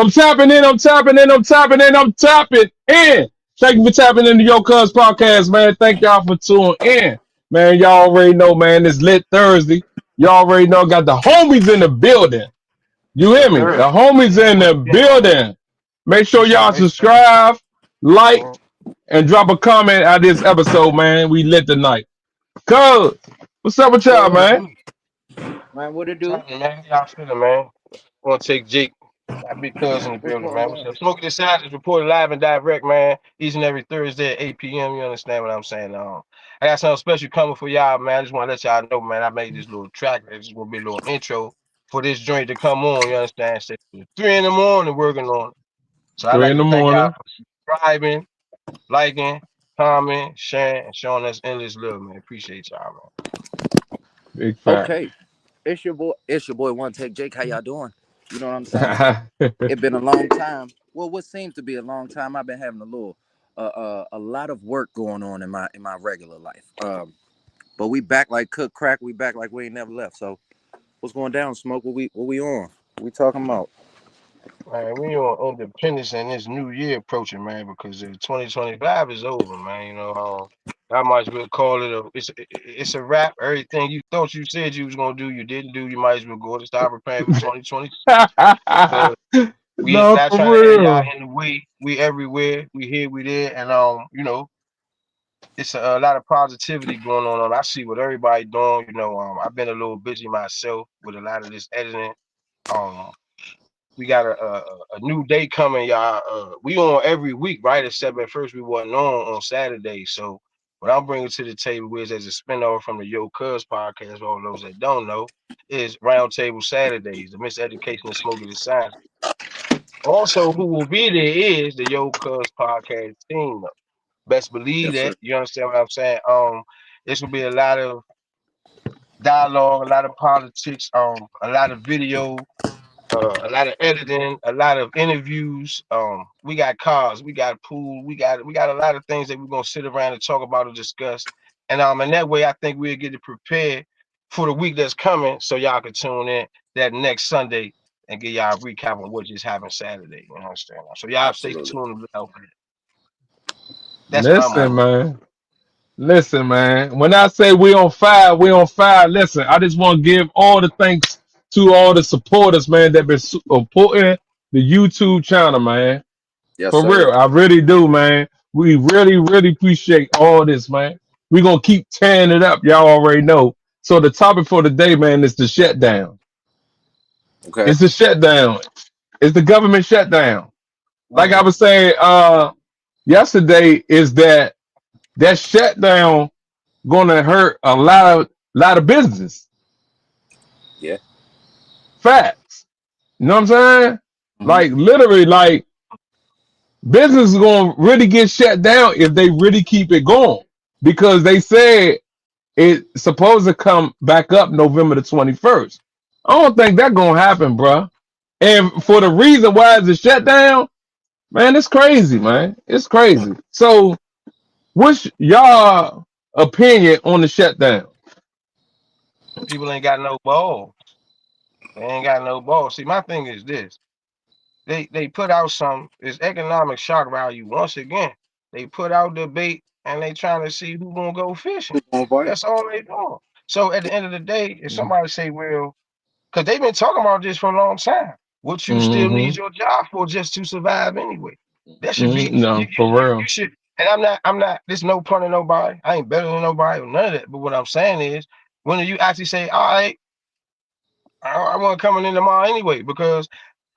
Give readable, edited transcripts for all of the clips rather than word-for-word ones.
I'm tapping in. I'm tapping in. I'm tapping in. I'm tapping in. Thank you for tapping into Yocuzpodcast, man. Thank y'all for tuning in, man. Y'all already know, man. It's lit Thursday. Y'all already know. Got the homies in the building. You Yes, hear me? The sir. homies in the building. Make sure y'all Appreciate it. subscribe, like, Mhm. and drop a comment at this episode, man. We lit tonight. Cuz, what's up with Man, y'all, what it man? do? Man, what it do? Talking, man. Y'all feeling, man? Want to take Jake, my big cousin in the What's building, going man. What's on? up? Smoking the Side is reported live and direct, man. Each and every Thursday at 8 p.m. You understand what I'm saying? I got something special coming for y'all, man. I just want to let y'all know, man. I made this little track. It's just gonna be a little intro for this joint to come on. You understand? Say 3 in the morning working on it. So I'd Three like in to the thank y'all morning. for subscribing, liking, comment, sharing, and showing us endless love, man. Appreciate y'all, man. Big fact. Okay, it's your boy. It's your boy. One Take Jake. How y'all doing? You know what I'm saying? It been a long time. Well, what seems to be a long time. I've been having a lot of work going on in my regular life. But we back like cook crack. We back like we ain't never left. So what's going down, Smoke? What we on? What we talking about? Man, we on independence and this new year approaching, man, because 2025 is over, man. I might as well call it it's a wrap. Everything you thought you said you was gonna do, you didn't do. You might as well go to start preparing for 2026 because we No, not for trying to have y'all real. in the way. We everywhere. We here. We there, and it's a lot of positivity going on. I see what everybody doing. I've been a little busy myself with a lot of this editing. Um, we got a new day coming, y'all. We on every week, right? Except at first we wasn't on Saturday. So what I'm bringing to the table is as a spinoff from the Yo Cuz podcast. For all those that don't know, is Roundtable Saturdays, the Miseducation and Smoking the Science. Also, who will be there is the Yo Cuz podcast team. Best believe Yes, sir. that. You understand what I'm saying? This will be a lot of dialogue, a lot of politics, a lot of video, a lot of editing, a lot of interviews. We got cars, we got pool, we got a lot of things that we're gonna sit around and talk about and discuss. And that way I think we'll get it prepared for the week that's coming so y'all can tune in that next Sunday and get y'all a recap on what just happened Saturday. You understand? So y'all stay Absolutely. tuned out for that. That's what I'm Listen, on. Absolutely. man. Listen, man. When I say we on fire, we on fire. Listen, I just want to give all the thanks to all the supporters, man, that been supporting the YouTube channel, man. Yes, For sir. real, I really do, man. We really, really appreciate all this, man. We gonna keep tearing it up. Y'all already know. So the topic for the day, man, is the shutdown. Okay. It's the shutdown. It's the government shutdown. Like I Mhm. was saying yesterday, is that shutdown gonna hurt a lot of business. Yeah. Facts. You know what I'm saying? Hmm. Like literally, like business is gonna really get shut down if they really keep it going. Because they said it's supposed to come back up November the 21st. I don't think that's gonna happen, bro. And for the reason why it's a shutdown, man, it's crazy, man. It's crazy. So, what's y'all opinion on the shutdown? People ain't got no balls. They ain't got no balls. See, my thing is this. They put out some it's economic shock value once again. They put out the bait and they trying to see who gonna go fishing. Who's on fight? That's all they doing. So at the end of the day, if somebody say, well, because they've been talking about this for a long time, what you still Mm-hmm. need your job for just to survive anyway. That should be No, for you real. should. And I'm not. There's no pun in nobody. I ain't better than nobody or none of that. But what I'm saying is, when you actually say, all right, I want coming in tomorrow anyway because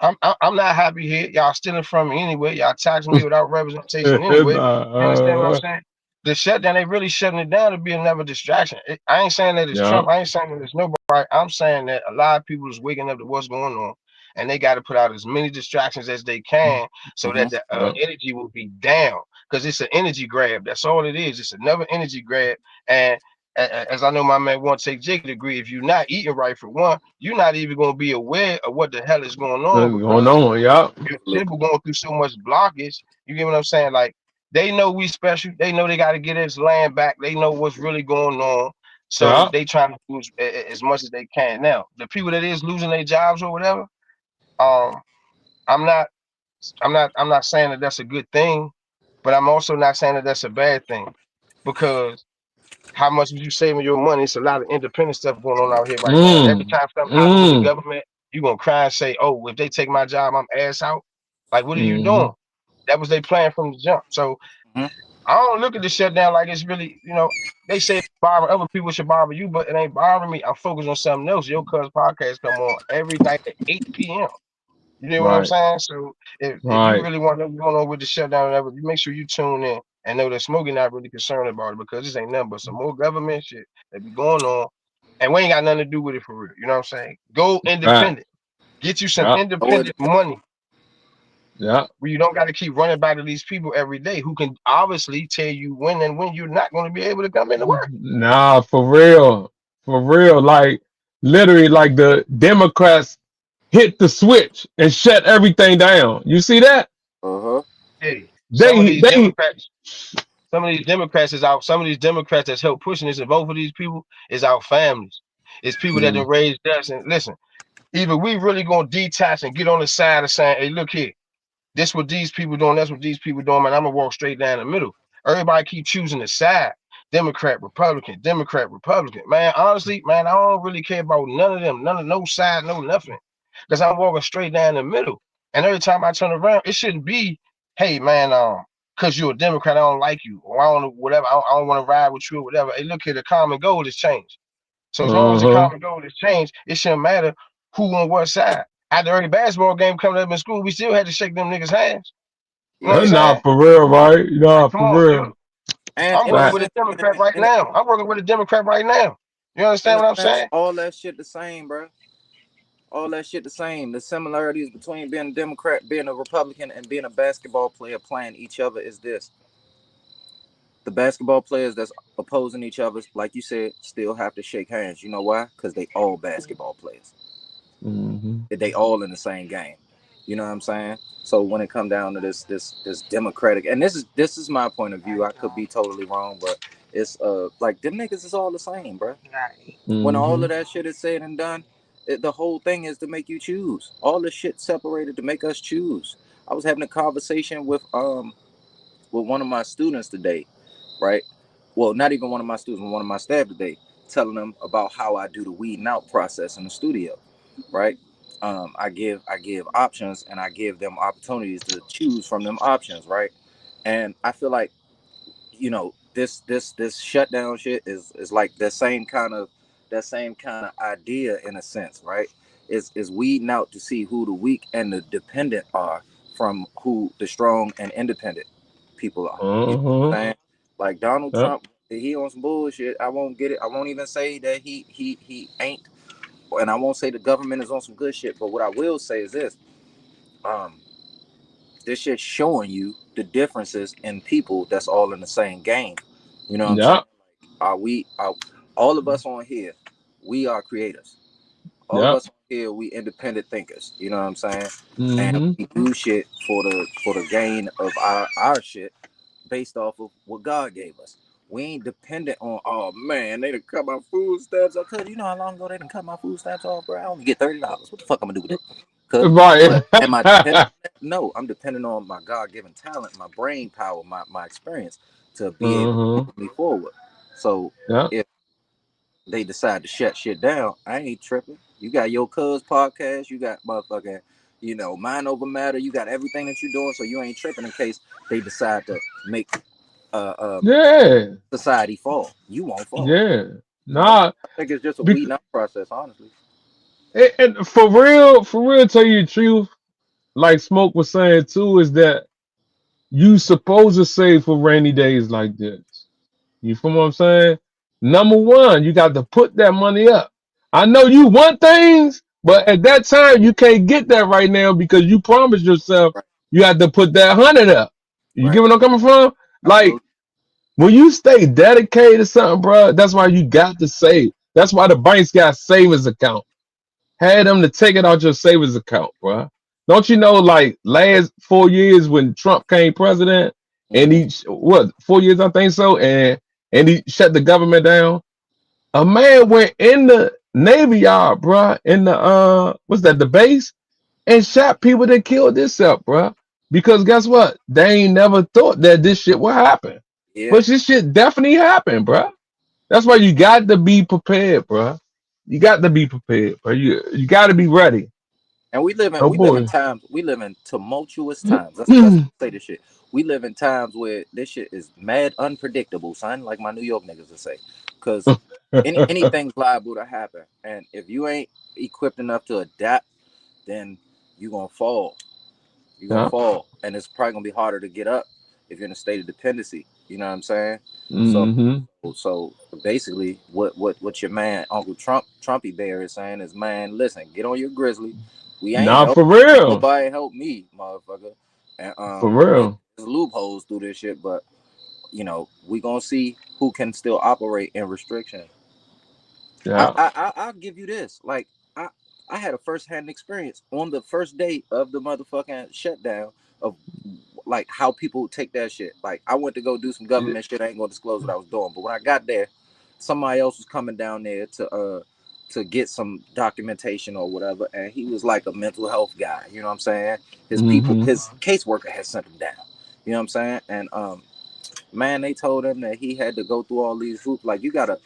I'm not happy here. Y'all stealing from me anyway. Y'all taxing me without representation anyway. You understand what I'm Nah, saying? The shutdown, they really shutting it down to be another distraction. I ain't saying that it's yeah. Trump. I ain't saying that it's nobody. I'm saying that a lot of people is waking up to what's going on, and they got to put out as many distractions as they can so Hmm. that the Yeah. energy will be down. Because it's an energy grab. That's all it is. It's another energy grab, and as I know my man won't take Jake to agree, if you're not eating right for one, you're not even going to be aware of what the hell is going on Nothing going because on, yeah. your Absolutely. temple going through so much blockage. You get what I'm saying? Like they know we special. They know they got to get this land back. They know what's really going on. So Yeah. they trying to do as much as they can. Now, the people that is losing their jobs or whatever, um, I'm not I'm not saying that that's a good thing, but I'm also not saying that that's a bad thing because how much are you saving your money? It's a lot of independent stuff going on out here right now. Every Mm, time something happens with the mm, government, you gonna cry and say, "Oh, if they take my job, I'm ass out." Like, what are you mm-hmm. doing? That was their plan from the jump. So Mhm. I don't look at the shutdown like it's really, they say bother other people should bother you, but it ain't bothering me. I'm focused on something else. Your cuz podcast come on every night at 8 p.m. You know what I'm Right, saying? So if you right. really want to know what's going on with the shutdown and everything, you make sure you tune in and know that Smokey not really concerned about it because this ain't nothing but some more government shit that be going on. And we ain't got nothing to do with it for real. You know what I'm saying? Go Right. independent. Get you some Yeah, Oh, independent money yeah. where you don't got to keep running back to these people every day who can obviously tell you when and when you're not going to be able to come into work. Nah, for real. For real. Like literally like the Democrats hit the switch and shut everything down. You see that? uh-huh. Hey, They some of these Democrats is out. Some of these Democrats that's helped pushing this, and both of these people is our families. It's people that mm, have raised us. And listen, either we really gonna detach and get on the side of saying, "Hey, look here, this what these people doing. That's what these people doing." Man, I'm gonna walk straight down the middle. Everybody keep choosing the side. Democrat, Republican, Democrat, Republican. Man, honestly, man, I don't really care about none of them. None of no side, no nothing. Because I'm walking straight down the middle. And every time I turn around, it shouldn't be, hey man, because you're a Democrat, I don't like you, or I don't whatever, I don't want to ride with you or whatever. Hey, look here, the common goal has changed. So as long as the uh-huh. common goal has changed, it shouldn't matter who on what side. After every basketball game coming up in school, we still had to shake them niggas' hands. You know what I'm Yeah. Nah, saying? for real, right? Nah, Like, come for on, real. dude. And I'm in a working Right. with a sense, Democrat right now. I'm working with a Democrat right now. You understand what I'm saying? all that shit the same, bro. All that shit the same. The similarities between being a Democrat, being a Republican, and being a basketball player playing each other is this: the basketball players that's opposing each other, like you said, still have to shake hands. You know why? Because they all basketball players. Mm-hmm. They all in the same game. You know what I'm saying? So when it come down to this democratic, and this is my point of view. I could be totally wrong, but it's like them niggas is all the same, bro. When all Mm-hmm. of that shit is said and done, the whole thing is to make you choose. All the shit separated to make us choose. I was having a conversation with one of my students today, right? Well, not even one of my students, one of my staff today, telling them about how I do the weeding out process in the studio, right? I give options and I give them opportunities to choose from them options, right? And I feel like this shutdown shit is like that same kind of idea in a sense, right? Is weeding out to see who the weak and the dependent are from who the strong and independent people are. You know what Uh-huh. I'm saying? Like Donald Yep. Trump, he on some bullshit. I won't get it. I won't even say that he ain't, and I won't say the government is on some good shit. But what I will say is this: um, this shit showing you the differences in people that's all in the same game. You know what I'm saying? Yep. Are all of us on here? We are creators. All of Yep. us on here, we independent thinkers. You know what I'm saying? And Mm-hmm. we do shit for the gain of our shit based off of what God gave us. We ain't dependent on, oh man, they done cut my food stamps off. Cause you know how long ago they done cut my food stamps off, bro? I only get $30. What the fuck I'm gonna do with it? Cause Right. but am I dependent on that? No, I'm dependent on my God given talent, my brain power, my experience to be able to Uh-huh. move me forward. So Yep. if they decide to shut shit down, I ain't tripping. You got your cuz podcast, you got motherfucking, mind over matter, you got everything that you're doing, so you ain't tripping in case they decide to make uh, uh Yeah. society fall. You won't fall. Yeah. You know what I'm saying? Nah. I think it's just a Because, weeding out process, honestly. and for real, tell you the truth, like Smoke was saying too, is that you supposed to save for rainy days like this. You feel what I'm saying? Number one, you got to put that money up. I know you want things, but at that time you can't get that right now because you promised yourself Right, you had to put that 100 up. You get right, what I'm coming from? Like absolutely. when you stay dedicated to something, bro, that's why you got to save. That's why the banks got savings account. Had them to take it out your savings account, bro. Don't you know, like last 4 years when Trump came president, and Mm-hmm. 4 years I think so, and he shut the government down. A man went in the Navy Yard, bro, in the what's that, the base, and shot people that killed themselves, bro. Because guess what? They ain't never thought that this shit would happen. Yeah. But this shit definitely happened, bro. That's why you got to be prepared, bro. You got to be prepared, bro. You got to be ready. And Oh we live in boy. times, we live in tumultuous times. Let's say this shit. We live in times where this shit is mad unpredictable, son. Like my New York niggas would say, because anything's liable to happen. And if you ain't equipped enough to adapt, then you gonna fall. You're gonna Yeah. fall, and it's probably gonna be harder to get up if you're in a state of dependency. You know what I'm saying? So, Mm-hmm. so basically, what your man Uncle Trumpy Bear is saying is, man, listen, get on your grizzly. We ain't Nah, help. for real. Nobody help me, motherfucker. And For there's real. loopholes through this shit, but we gonna see who can still operate in restriction. Yeah. I'll give you this. Like I I had a first hand experience on the first day of the motherfucking shutdown of like how people take that shit. Like I went to go do some government shit. I ain't gonna disclose what I was doing, but when I got there, somebody else was coming down there to get some documentation or whatever, and he was like a mental health guy. You know what I'm saying? Mm-hmm. His caseworker had sent him down. You know what I'm saying? And man, they told him that he had to go through all these hoops. Like you gotta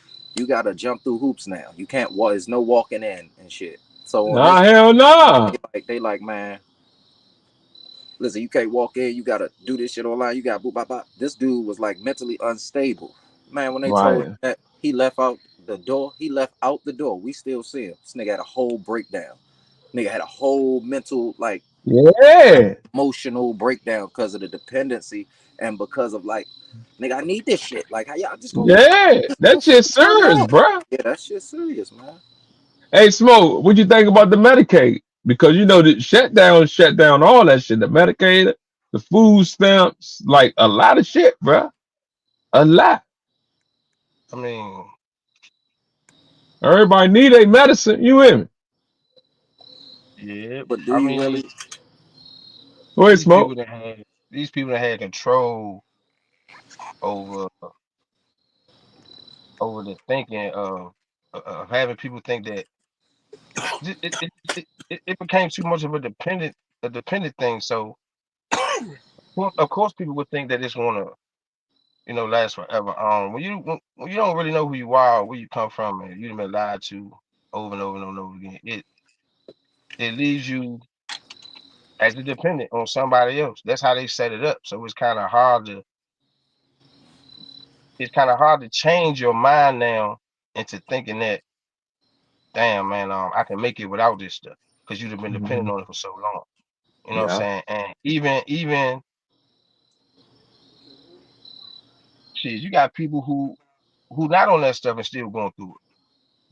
jump through hoops now. You can't walk. There's no walking in and shit. So on Nah, this, hell nah. they like, man, listen, you can't walk in. You gotta do this shit online. You got boop bop bop. This dude was like mentally unstable. Man, when they told him Right. that he left out the door, he left out the door. We still see him. This nigga had a whole breakdown. Nigga had a whole mental like Yeah. emotional breakdown because of the dependency and because of like, nigga, I need this shit. Like, how y'all just gonna Yeah. That shit turn it serious, off? bruh. Yeah, that shit's serious, man. Hey, Smoke, what you think about the Medicaid? Because you know the shut down all that shit. The Medicaid, the food stamps, like a lot of shit, bruh. A lot. I mean, Everybody need a medicine. You hear me? yeah. But do I you mean, really? Go ahead, these people Smoke. that had these people that had control over the thinking of having people think that it became too much of a dependent thing. So well, of course people would think that it's gonna last forever. When you don't really know who you are or where you come from and you've been lied to over and over and over and over again, it leaves you as a dependent on somebody else. That's how they set it up. So it's kind of hard to change your mind now into thinking that, damn man, I can make it without this stuff because you've been dependent Mhm. on it for so long. You know what I'm Yeah. saying? And even shit, you got people who not on that stuff and still going through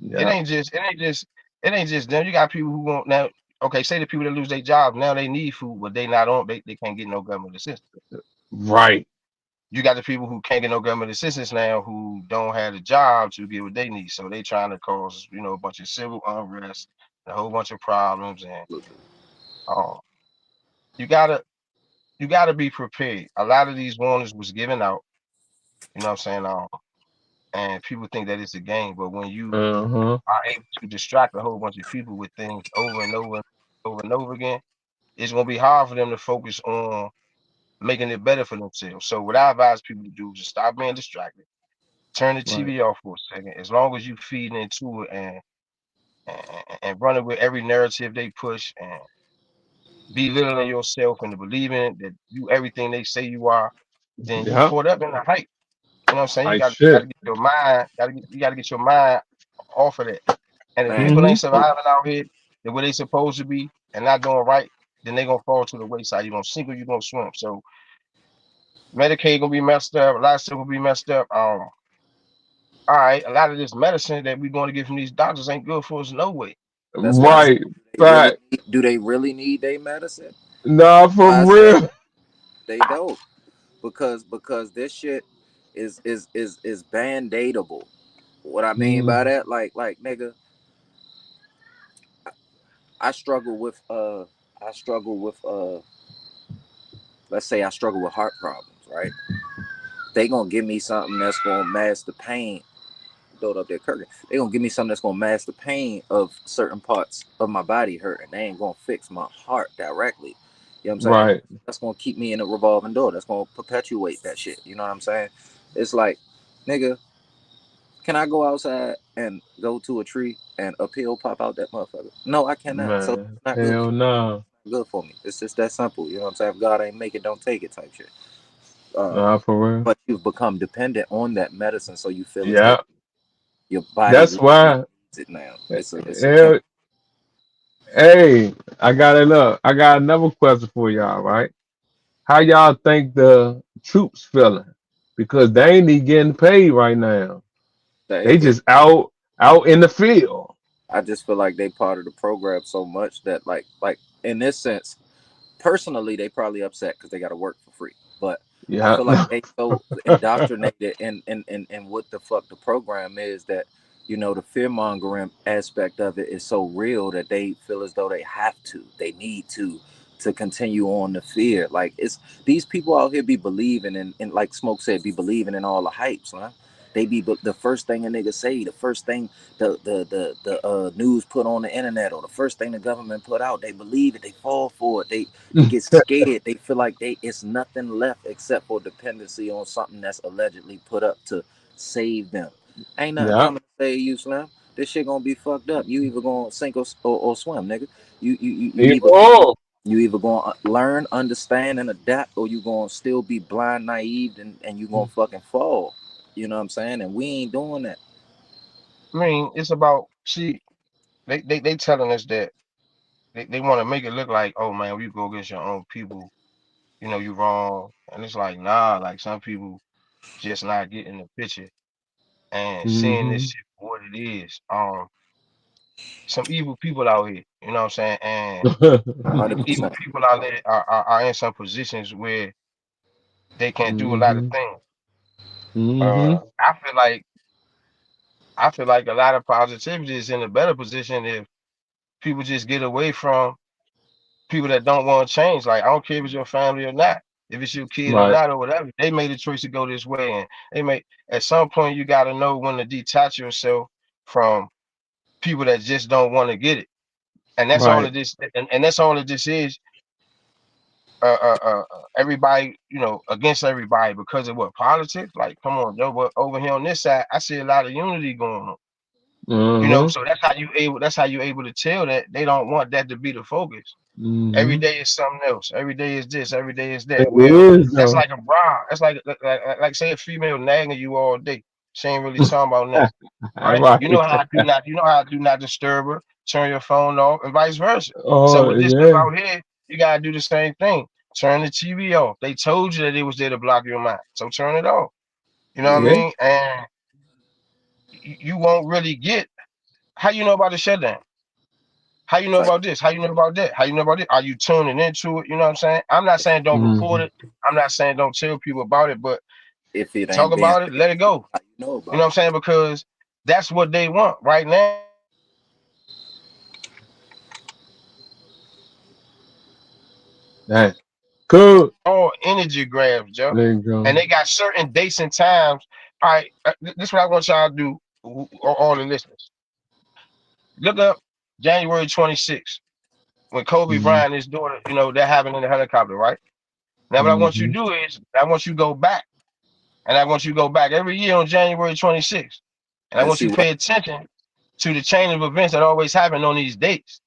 it. It Yeah. ain't just it ain't just it ain't just them. You got people who want now. Okay, say the people that lose their jobs now they need food, but they can't get no government assistance. Right. You got the people who can't get no government assistance now who don't have a job to get what they need. So they trying to cause, a bunch of civil unrest, a whole bunch of problems. And um, you gotta you gotta be prepared. A lot of these warnings was given out, you know what I'm saying? And people think that it's a game, but when you Uh-huh. are able to distract a whole bunch of people with things over and over and over and over again, it's gonna be hard for them to focus on making it better for themselves. So what I advise people to do is just stop being distracted. Turn the Right. TV off for a second. As long as you feed into it and run it with every narrative they push and belittling yourself and believing that you everything they say you are, then you Yeah. caught up in the hype. You know what I'm saying? You I got to shit. get your mind, you gotta get your mind off of that. And if Man, people Mm-hmm. ain't surviving out here the way they supposed to be and not doing right, then they gonna fall to the wayside. You're gonna sink or you're gonna swim. So Medicaid gonna be messed up, a lot of stuff gonna be messed up. All right, a lot of this medicine that we're going to get from these doctors ain't good for us no way. but that's why I said, Right. Fact. do they really need their medicine? Nah, That's for why I said real. they don't, because this shit is band-aidable. What I mean by Mm. that, like nigga, I struggle with I struggle with let's say I struggle with heart problems, right? They gonna give me something that's gonna mask the pain. Throw it up there, Kirk. They gonna give me something that's gonna mask the pain of certain parts of my body hurting. They ain't gonna fix my heart directly. You know what I'm saying? Right. That's gonna keep me in a revolving door. That's gonna perpetuate that shit. You know what I'm saying? It's like, nigga, can I go outside and go to a tree and a pill pop out that motherfucker? No, I cannot. So it's Man. not good. Hell no. Good for me. It's just that simple. You know what I'm saying? If God ain't make it, don't take it type shit. Uh, Nah, for real. but you've become dependent on that medicine, so you feel as though Yeah. your body That's literally why. needs it now. It's a chemical. Hell, hey, I got it up. I got another question for y'all, right? How y'all think the troops feeling? Because they ain't even getting paid right now. They It, just out in the field. I just feel like they part of the program so much that like in this sense, personally, they probably upset because they got to work for free. But I Yeah. feel like they so indoctrinated in what the fuck the program is that the fear mongering aspect of it is so real that they feel as though they need to continue on the fear. Like it's these people out here be believing in like Smoke said, be believing in all the hypes, man. They be the first thing a nigga say, the first thing the news put on the internet, or the first thing the government put out. They believe it. They fall for it. They get scared. They feel like it's nothing left except for dependency on something that's allegedly put up to save them. Ain't nothing Yeah. coming to save you, Slim. This shit gonna be fucked up. You either gonna sink or swim, nigga. You Either either or. you either gonna learn, understand, and adapt, or you gonna still be blind, naive, and you gonna fucking fall. You know what I'm saying? And we ain't doing that. I mean, it's about see, they telling us that they want to make it look like, oh man, you go against your own people, you wrong. And it's like, nah, like some people just not getting the picture and seeing this Hmm. shit for what it is. Some evil people out here, you know what I'm saying? And Hundred evil percent. people out there are in some positions where they can do a lot of Hmm. things. Hmm. I feel like a lot of positivity is in a better position if people just get away from people that don't want to change. Like I don't care if it's your family or not, if it's your kid or Right. not or whatever. They made a choice to go this way, and they make at some point you got to know when to detach yourself from people that just don't want to get it. And that's all Right. of this, and that's all of this is. Everybody, against everybody because of what politics. Like, come on, yo, but over here on this side, I see a lot of unity going on. Hmm. So that's how you able. That's how you able to tell that they don't want that to be the focus. Every Hmm. day is something else. Every day is this. Every day is that. It Well, is that's though. like a bribe. That's like say a female nagging you all day. She ain't really talking about nothing, right? You know Right. how I do not. You know how I do not disturb her. Turn your phone off, and vice versa. So Oh with this stuff yeah. out here, you gotta do the same thing. Turn the TV off. They told you that it was there to block your mind, so turn it off. You know what I Yeah. mean? And you won't really get how you know about the shutdown. How you know Like about this? How you know about that? How you know about it? Are you tuning into it? You know what I'm saying? I'm not saying don't report Hmm. it. I'm not saying don't tell people about it, but if it talk ain't being about it, let it go. how you know You know about what I'm saying? Because that's what they want right now. That cool. All energy grabs, Joe. There you go. And they got certain dates and times. All right, this is what I want y'all to do, all the listeners. Look up January 26th when Kobe Hmm. Bryant and his daughter, they're having in the helicopter, right? Now, what I want you to Hmm. do is I want you to go back. And I want you to go back every year on January 26th. And I and want you see to what pay attention to the chain of events that always happen on these dates.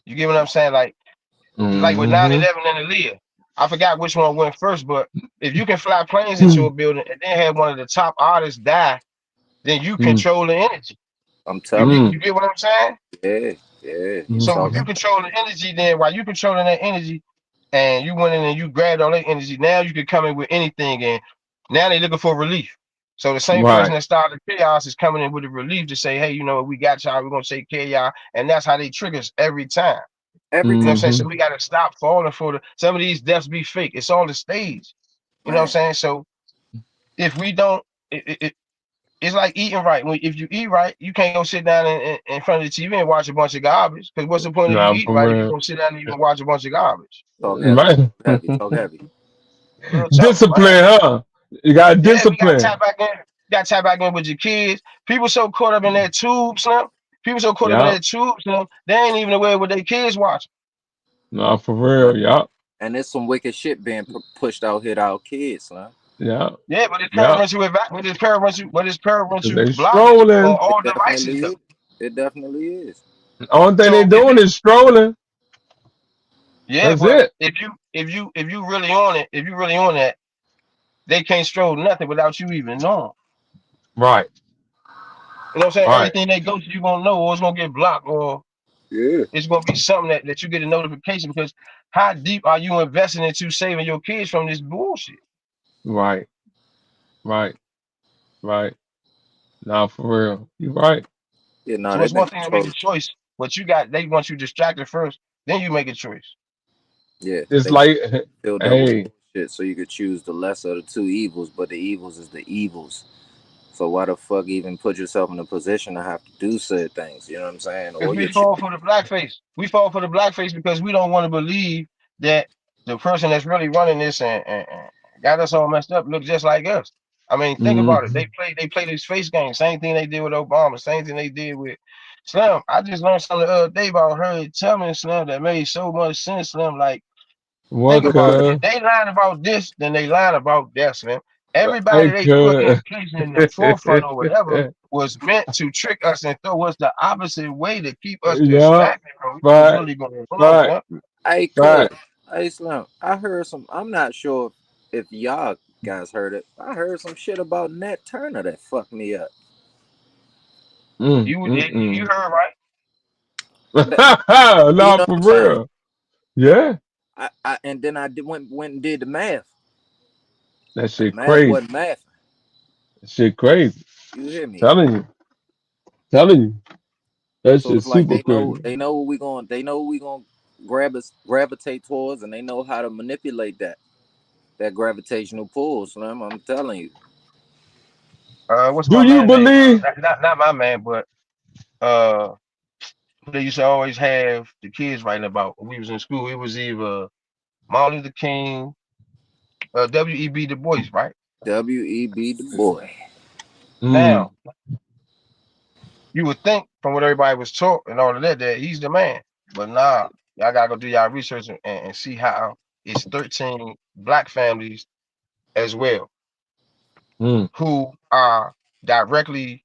You get what I'm saying? Like with 9/11 Hmm. and Aaliyah. I forgot which one went first, but if you can fly planes into a building and then have one of the top artists die, then you Hmm. control the energy. I'm You telling get Hmm. you get what I'm saying? you. Yeah, yeah. You So Hmm. if talking you control the energy, then while you controlling that energy and you went in and you grabbed all that energy, now you can come in with anything and now they're looking for relief. So the same person Right. that started the chaos is coming in with the relief to say, hey, we got y'all, we're gonna take care of y'all. And that's how they trick us every time. every You know time, what I'm saying? Hmm. So we gotta stop falling for some of these deaths be fake. It's all the stage. You know what I'm man. saying? So if we don't it's like eating right. If you eat right, you can't go sit down in front of the TV and watch a bunch of garbage. Because what's the point of you Nah, eating for right if you're real. gonna sit down and even watch a bunch of garbage? Talk heavy, Right. heavy, talk heavy. Real talk, man. Discipline, huh? You got Yeah, we gotta discipline. tap back in. You gotta tap back in with your kids. People so caught up in that tube, Slim. People so caught up in Yeah. that tube, Slim. They ain't even aware what their kids watching. Nah, for Right. real. Yeah. And there's some wicked shit being pushed out here to our kids, man. Yeah. Yeah, but his Yeah. parents his parents you They blocked on strolling. It all devices definitely though. is. It definitely is. Only thing they So if doing it, is strolling. yeah, That's but it. if you really on it, if you really on that, they can't stroll nothing without you even knowing. Right. You know what I'm saying? Right. Everything they go to, you gonna know, or it's gonna get blocked, or Yeah. it's gonna be something that you get a notification because how deep are you investing into saving your kids from this bullshit? Right. Right. Right. Nah, for real. You right. Yeah, no, So they've it's been one thing to make a controlling. choice, but they want you distracted first, then you make a choice. Yeah, It's they got like, filled up with hey, bullshit so you could choose the lesser of the two evils, but the evils is the evils. So why the fuck even put yourself in a position to have to do said things? You know what I'm saying? Because Or we your fall for the blackface. We fall for the blackface because we don't want to believe that the person that's really running this and got us all messed up looks just like us. I mean, think about it. mm, They play this face game. Same thing they did with Obama. Same thing they did with Slim. I just learned something the other day about her telling Slim that made so much sense. Slim, like think what about it. If could, they lying about this, then they lying about that, Slim. Everybody hey, they put in could. place in the forefront or whatever was meant to trick us and throw us the opposite way to keep us Yeah, distracted from what's right, really going on, right, Slim. Hey, right. cuz, hey, Slim, I heard some. I'm not sure if y'all guys heard it. I heard some shit about Nat Turner that fucked me up. You Mm. heard right. That, you Nah, know what for I'm saying? real. Yeah, And then I went and did the math. that And shit math crazy. wasn't math. That shit crazy. You hear me? Telling you, telling you. That So shit it's like super crazy. they know what we gonna gravitate towards, and they know how to manipulate that gravitational pull, Slim. I'm telling you. What's Do my you man name? believe? Not my man, but uh, who they used to always have the kids writing about when we was in school. It was either Martin Luther King, W.E.B. Du Bois, right? W.E.B. Du Bois. Mm, Now you would think from what everybody was taught and all of that that he's the man, but nah, y'all gotta go do y'all research and see how it's 13 black families as well mm, who are directly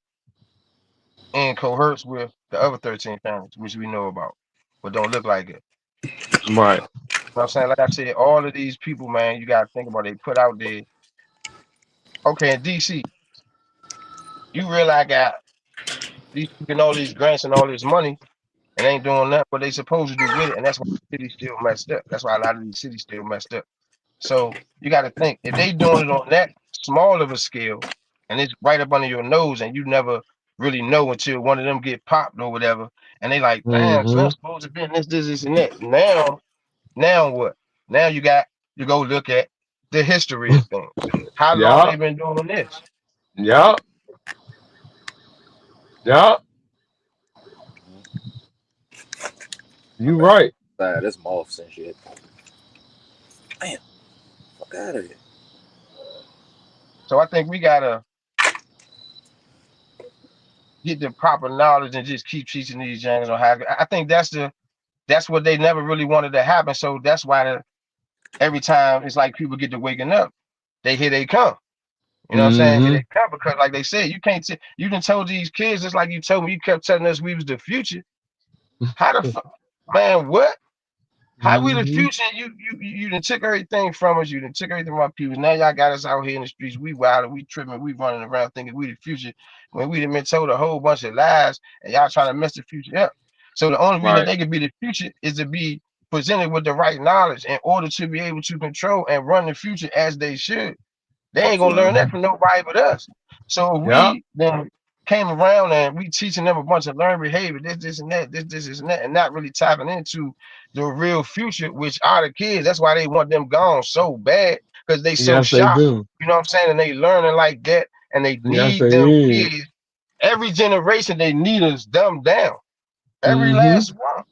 in cohorts with the other 13 families, which we know about, but don't look like it. right. You know what I'm saying? Like I said, all of these people, man, you gotta think about it. They put out there, okay, in DC, you realize got these people getting all these grants and all this money and ain't doing nothing what they supposed to do with it. And that's why the city's still messed up. That's why a lot of these cities still messed up. So you got to think if they doing it on that small of a scale, and it's right up under your nose, and you never really know until one of them get popped or whatever, and they like, damn, so I'm Mm-hmm. supposed to be in this, and that. Now what? Now you go look at the history of things. How long Yeah, they been doing this? yeah, yeah. I'm You back right. outside. This moths and shit. Man, fuck out of here. So I think we gotta get the proper knowledge and just keep teaching these youngins on how. I think that's what they never really wanted to happen. So that's why every time it's like people get to waking up, here they come. You know what I'm saying? Here Mm-hmm. they come because, like they said, you can't. You done told these kids just like you told me. You kept telling us we was the future. How the fuck, man? What? How we the Mm-hmm. future? You done took everything from us. You done took everything from our people. Now y'all got us out here in the streets. We wild, we tripping, we running around thinking we the future when we done been told a whole bunch of lies and y'all trying to mess the future up. So the only reason that Right. they can be the future is to be presented with the right knowledge in order to be able to control and run the future as they should. They ain't gonna learn Absolutely. that from nobody but us. So if Yeah. we then came around and we teaching them a bunch of learned behavior, this, and that, this, and that, and not really tapping into the real future, which are the kids. That's why they want them gone so bad because they so Yes, they sharp. do. You know what I'm saying? And they learning like that, and they Yes, need they them is. kids. Every generation they need us dumbed down. Every Mm-hmm. last one.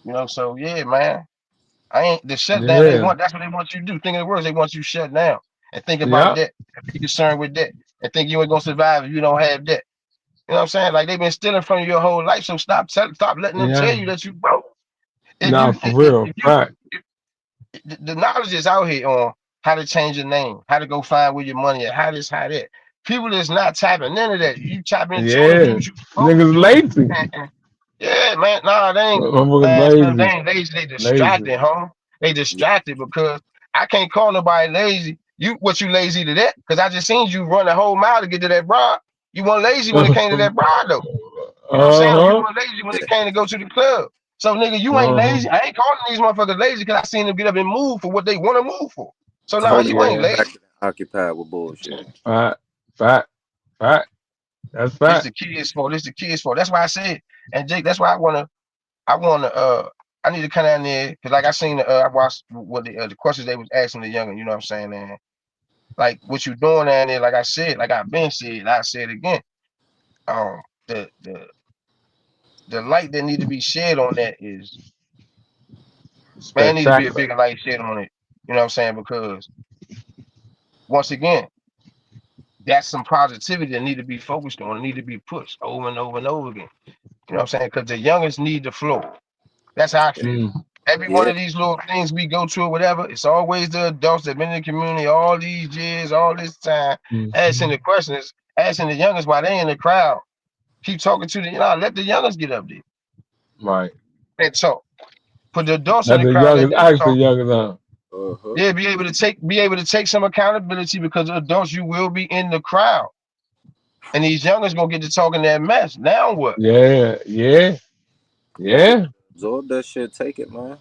You know, so yeah, man. I ain't the shutdown they Yeah. want. That's what they want you to do. Think of the words they want you shut down and think about Yeah. that and be concerned with that and think you ain't gonna survive if you don't have that. You know what I'm saying? Like they've been stealing from you your whole life. So stop letting them tell Yeah. you that you broke. If Nah, you for real. if you Right. The knowledge is out here on how to change your name, how to go find where your money at, how this, how that. People that's not tapping none of that. You tap into it and do Yeah. what you supposed to Niggas do. lazy. Yeah, man. Nah, they ain't, Motherfuckers man. They lazy. ain't lazy. They Lazy. distracted, huh? They distracted because I can't call nobody lazy. You lazy to that? Because I just seen you run a whole mile to get to that broad. You weren't lazy when it came to that broad though. You know what I'm saying? Or you Uh-huh. weren't lazy when it came to go to the club. So nigga, you ain't Uh-huh. lazy. I ain't calling these motherfuckers lazy because I seen them get up and move for what they want to move for. So nah, Totally you ain't Yeah. lazy. distracted and occupied with bullshit. Fact. Fact. Fact. That's This fact. the kids for. This the kids for. That's why I said. And Jake, that's why I need to come down there because like I seen I watched what the questions they was asking the younger, you know what I'm saying, and like what you doing down there, like I said, like I've been said, I said again, um the the the light that need to be shed on that is man, need to be a Spectacular. bigger light shed on it. You know what I'm saying? Because once again, that's some positivity that need to be focused on, need to be pushed over and over and over again. You know what I'm saying? Because the youngest need the flow. That's how I feel. Mm. Every one Yeah, of these little things we go to or whatever, it's always the adults that been in the community all these years, all this time, asking Mm-hmm. the questions, asking the youngest why they in the crowd. Keep talking to let the youngest get up there Right. and talk. Put the adults in Let the the crowd, let youngest them ask the talk. youngest on. uh-huh. Yeah, be able to take some accountability because adults, you will be in the crowd. And these youngest gonna get to talking that mess. Now what? Yeah. Yeah. Hey, Yeah. absorb that shit. Take it, man.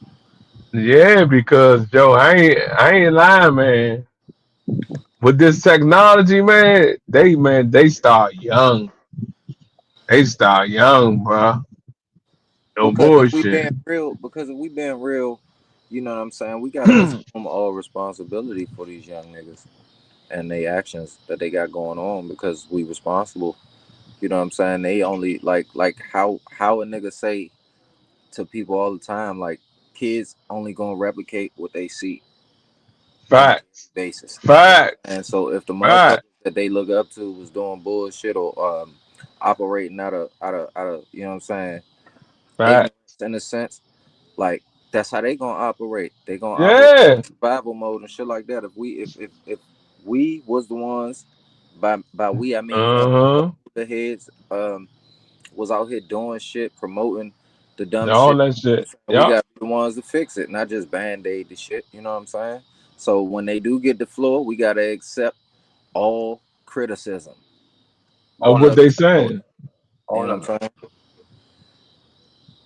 Yeah, because Joe, I ain't lying, man. With this technology, man, they start young. They start young, bro. No Because if we bullshit. being real, you know what I'm saying. We gotta assume all responsibility for these young niggas and their actions that they got going on because we responsible. You know what I'm saying? They only like how a nigga say to people all the time, like kids only gonna replicate what they see on a daily Facts. basis. You know what Facts. I'm saying? So if the motherfuckers Facts. that they look up to was doing bullshit or operating out of you know what I'm saying, Facts. ignorance in a sense, like that's how they gonna operate. They gonna operate Yeah. in survival mode and shit like that. If we was the ones by we I mean Uh-huh. the heads was out here doing shit, promoting the dumb All shit. that shit. We Yup. got to be the ones to fix it, not just band-aid the shit. You know what I'm saying? So when they do get the floor, we gotta accept all criticism, Of All what of they it. saying. you All know of what it. I'm saying?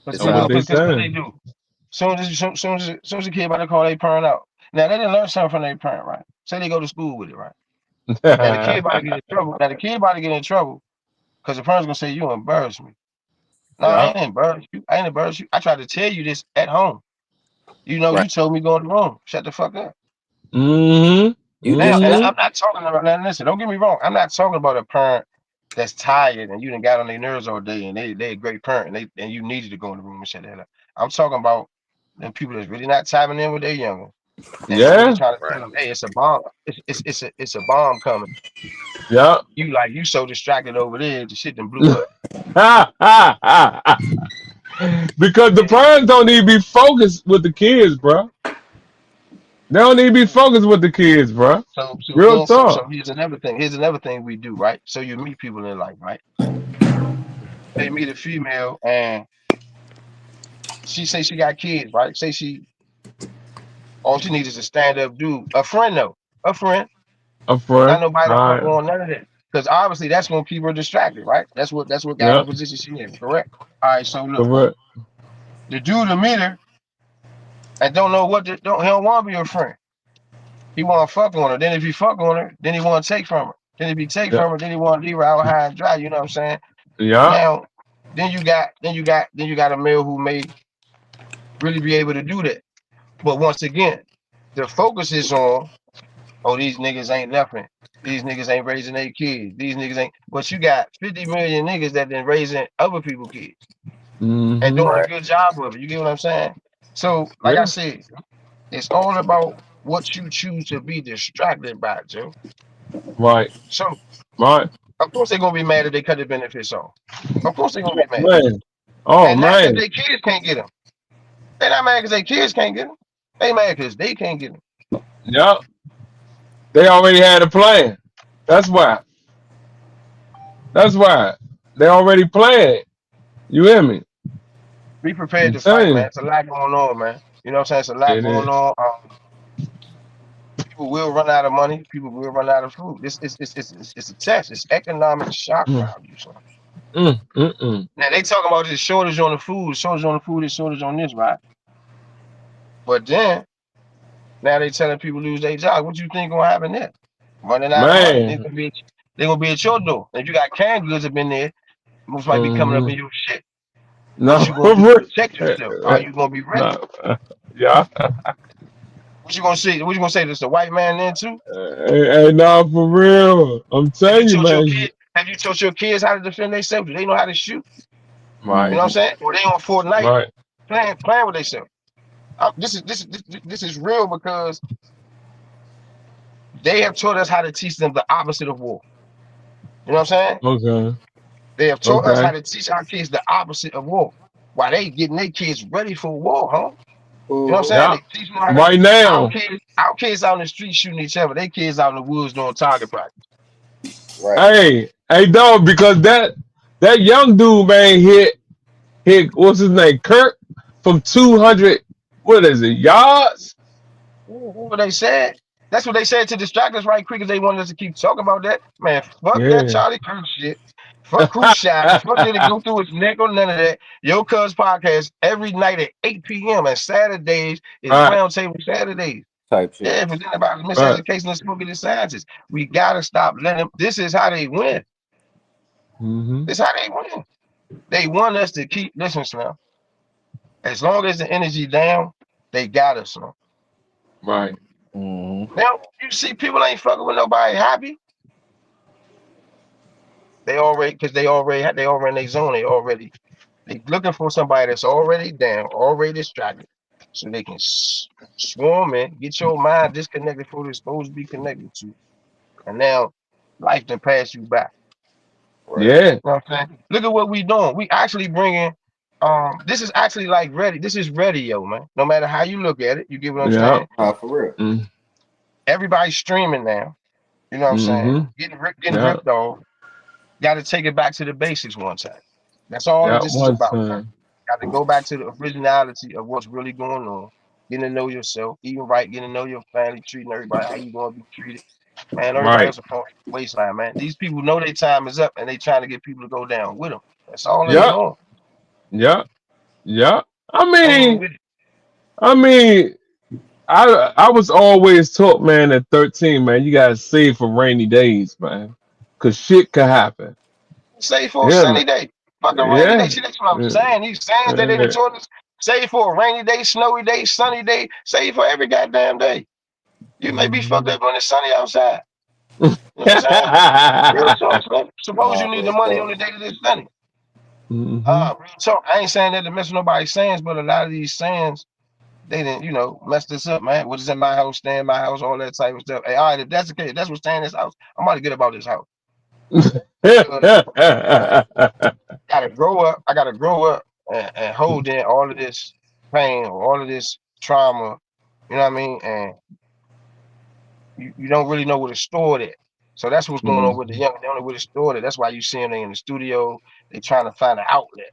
Because It's Of what how they what they saying. do. Soon as the kid about to call their parent out. Now they didn't learn something from their parent, right? Say they go to school with it, right? Now the kid about to get in trouble. Now the kid about to get in trouble because the parent's gonna say you embarrassed me. No, I Yeah. ain't embarrassed you. I ain't embarrassed you. I tried to tell you this at home. You know, right. you told me go in the room. Shut the fuck up. Mm-hmm. You Now, and Mm-hmm. I'm not talking about now. Listen, don't get me wrong. I'm not talking about a parent that's tired and you done got on their nerves all day and they a great parent and you needed to go in the room and shut that up. I'm talking about them people that's really not tapping in with their younger and you really Yeah. trying to tell right. them, hey, it's a bomb. It's a bomb coming. Yeah. You so distracted over there, the shit done blew up. Because the And parents don't need to be focused with the kids, bro. They don't need to be focused with the kids, bro. so Real then talk. here's another thing. Here's another thing we do, right? So you meet people in life, right? They meet a female and she say she got kids, right? Say she all she needs is a stand up dude, a friend though, a friend, A not friend. nobody to All fuck right. on, none of that. Because obviously that's gonna keep her distracted, right? That's what got her in Yep. the position she in, correct? All right, so look, Correct. the dude will meet her and don't know what to don't he don't want to be her friend. He want to fuck on her. Then if he fuck on her, then he want to take from her. Then if he take Yeah. from her, then he want to leave her out high and dry. You know what I'm saying? Yeah. Now, then you got a male who may really be able to do that. But once again, the focus is on, oh, these niggas ain't nothing. These niggas ain't raising their kids. These niggas ain't. But you got 50 million niggas that been raising other people's kids and Mm-hmm. doing a Right. good job of it. You get what I'm saying? So, like I Yeah. said, it's all about what you choose to be distracted by, Joe. Right. So, Right. of course, they're gonna be mad if they cut the benefits off. Of course, they're gonna Oh be mad, man. Oh and not because man. their kids can't get them. They're not mad because their kids can't get them. They mad because they can't get him. Yep. They already had a plan. That's why. That's why. They already planned. You hear me? Be prepared I'm to fight, man. telling It's a lot going on, man. You know what I'm saying? It's a you. lot It going is. on. People will run out of money. People will run out of food. It's a test. It's economic shock Mm, value. So mm. now they talking about this shortage on the food, shortage on the food, this shortage on this, right? But then now they telling people lose their job. What you think gonna happen there? Running out of money. Man. They gonna be at your door. If you got canned goods up in there, most likely coming up Mm-hmm. in your shit. What No, you gonna for do to real. protect yourself? Are you gonna be ready? No. Yeah. What you gonna say? What you gonna say? This a white man then too? Hey, no, for real. I'm Have you telling you, taught your man. kids? Have you taught your kids how to defend themselves? Do they know how to shoot? You Right. know what I'm Mm-hmm. saying? Or they on Fortnite Right. playing with themselves. This is real because they have taught us how to teach them the opposite of war. You know what I'm saying? Okay. They have taught us how Okay. to teach our kids the opposite of war. While they getting their kids ready for war, huh? You know what I'm Mm-hmm. saying? Yeah. They teach them how to Right now. our kids out in the street shooting each other. They kids out in the woods doing target practice. Right. Hey, dog, because that young dude, man, hit what's his name? Kurt from 200, what is it, yards? What they said. That's what they said to distract us right quick because they wanted us to keep talking about that. Man, fuck that Yeah. Charlie Kirk shit. Fuck who shot. Fuck did it go through his neck or none of that. Yocuzpodcast every night at 8 p.m. and Saturdays is Right. Roundtable Saturdays. Type shit. Yeah, presented by the Right. Miseducation and Smoking the Sciences. We gotta stop letting them. This is how they win. Mm-hmm. This is how they win. They want us to keep listen, Slim. As long as the energy down, they got us, Slim. Right. Mm-hmm. Now you see people ain't fucking with nobody happy. They already in their zone. They looking for somebody that's already down, already distracted, so they can swarm in, get your mind disconnected from what it's supposed to be connected to, and now life done pass you by. Right. Yeah. You know what I'm saying? Look at what we doing. We actually bringing. This is actually like ready. This is radio, man. No matter how you look at it, you get what I'm Yeah. saying. For real. Mm, Everybody's streaming now. You know what I'm saying? mm-hmm. Getting Yeah. ripped off. Got to take it back to the basics one time. That's all Yeah. this is One about, man. time. Got to go back to the originality of what's really going on. Getting to know yourself, eating right, getting to know your family, treating everybody how you want to be treated. Man, everybody Right. else a waistline, man. These people know their time is up and they trying to get people to go down with them. That's all they Yeah. doing. Yeah. Yeah. I Hanging mean, with it. I mean, I was always taught, man, at 13, man, you gotta save for rainy days, man. Cause shit could happen. Save for a Yeah, man. sunny day. Fuck a rainy day. Yeah. See, that's what I'm Yeah. saying. These sayings that they done Yeah. taught us. Save for a rainy day, snowy day, sunny day. Save for every goddamn day. You may be fucked Mhm. up when it's sunny outside. You know what I'm saying? Real talk, man. Suppose you need the Real money on talk. the day that it's sunny. Mhm. Real talk. I ain't saying that to mess with nobody's sayings, but a lot of these sayings, they didn't, mess this up, man. What is in my house, stay in my house, all that type of stuff. Hey, all right, if that's the case, that's what's staying in this house. I'm about to get about this house. Because gotta grow up. I gotta grow up and hold in all of this pain or all of this trauma. You know what I mean? And you don't really know where to store that. So that's what's going on with the Mhm. young. They don't know where to store that. That's why you see them in the studio. They trying to find an outlet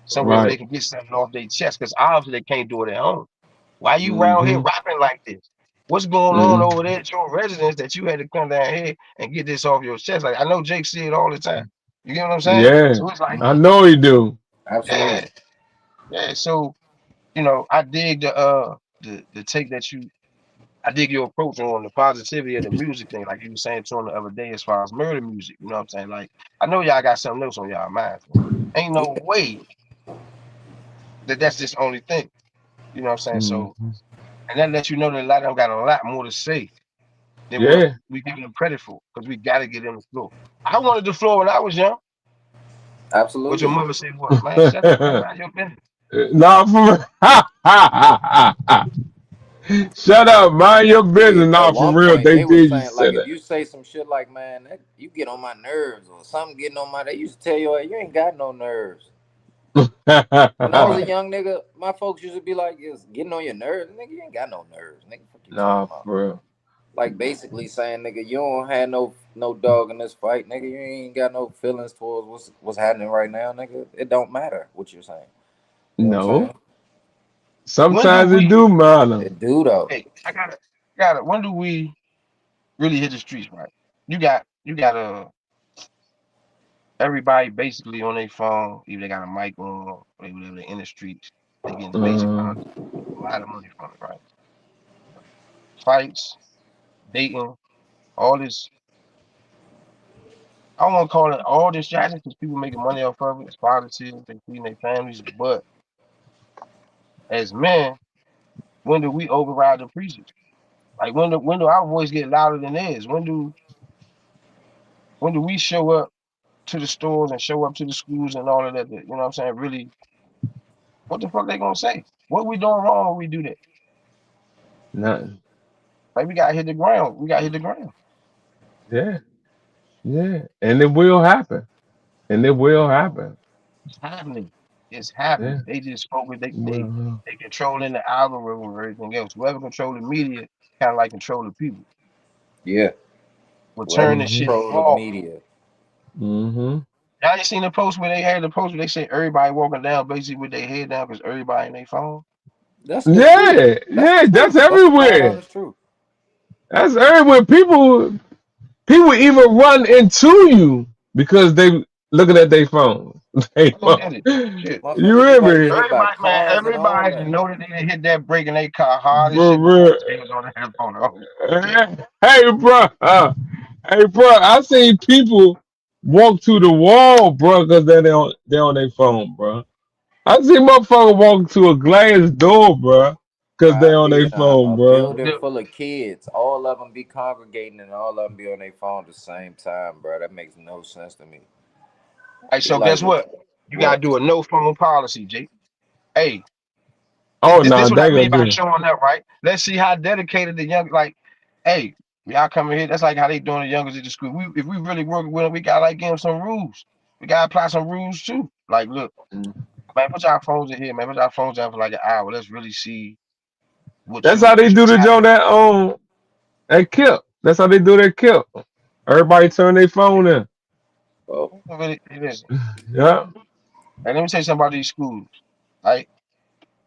somewhere where they Right. can get something off their chest because obviously they can't do it at home. Why you around here Mhm. rapping like this? What's going on Mhm. over there at your residence that you had to come down here and get this off your chest? Like I know Jake see it all the time. You get what I'm saying? Yeah. So it's like, I know you do. yeah, Absolutely. yeah. So I dig the take that I dig your approach on the positivity of the music thing, like you were saying to on the other day as far as murder music. You know what I'm saying? Like I know y'all got something else on y'all minds. Ain't Yeah. no way that that's just the only thing. You know what I'm saying? So Mhm. and that lets you know that a lot of them got a lot more to say than what Yeah. we give them credit for, because we got to get in the floor. I wanted the floor when I was young, but your Absolutely. mother said, "What, man? Shut up, man. Mind your business." Nah, for shut up, mind your business. Hey, at Nah, for one real, point they they was did saying just say like if that. you say some shit like man, that you get on my nerves or something getting on my they used to tell you you ain't got no nerves. When I was a young nigga, my folks used to be like, "It's getting on your nerves, nigga. You ain't got no nerves, nigga. What you talking Nah, about?" for real. Like basically saying, "Nigga, you don't have no dog in this fight, nigga. You ain't got no feelings towards what's happening right now, nigga. It don't matter what you're saying. You know what I'm No. saying? When do Sometimes it we? do matter. It do though. Hey, I got it. When do we really hit the streets, right? You got everybody basically on their phone. Either they got a mic on, or whatever. They in the streets. They getting basic Uh, knowledge, a lot of money from it, right? Fights, dating, all this. I don't want to call it all distractions because people making money off of it. It's positive. They feeding their families, but as men, when do we override the preachers? Like when do our voice get louder than theirs? When do we show up to the stores and show up to the schools and all of that? You know what I'm saying? Really, what the fuck they gonna say? What we doing wrong when we do that? nothing. Like we gotta hit the ground. We gotta hit the ground. Yeah, yeah. And it will happen. And it will happen. It's happening. It's Yeah. happening. They just focus. Well, They controlling the algorithm and everything else. Whoever control the media kind of like control the people. Yeah. Will Whoever turn this mm-hmm. shit control the off. media. Mm-hmm. Y'all ain't seen the post where they had the post where they said everybody walking down basically with their head down because everybody in their phone. That's the truth. Yeah, That's the yeah, that's truth. That's the flat everywhere. honest truth. That's everywhere. People even run into you because they looking at their phone. They I look at phone. it. Shit. You Motherfuckers be hear about to me? get hit by Everybody, man, cars and all everybody that. know that they done hit that brake in their car hard as For shit before real. they was on their phone. Oh shit. Hey, bro. Hey, bro. I seen people walk to the wall, bro, because they on their phone, bro. I see motherfucker walk to a glass door, bro, because Bro, they I on be their in a, phone, a bro. building full of kids. All of them be congregating and all of them be on their phone at the same time, bro. That makes no sense to me. Hey, Be so guess like, what? You gotta what? do a no phone policy, Jake. Hey, Oh, this no, what I they mean gonna by do. showing up, right? Let's see how dedicated the young like. Hey, y'all coming here. That's like how they doing the youngers at the school. If we really working with them, we gotta like give them some rules. We gotta apply some rules too. Like, look, man, put y'all phones in here, man. Put y'all phones down for like an hour. Let's really see That's how they what you do the tapping joint in. at Kip. That's how they do that Kip. Everybody turn their phone in. Oh, Really, it is. Yeah. And let me tell you something about these schools, right?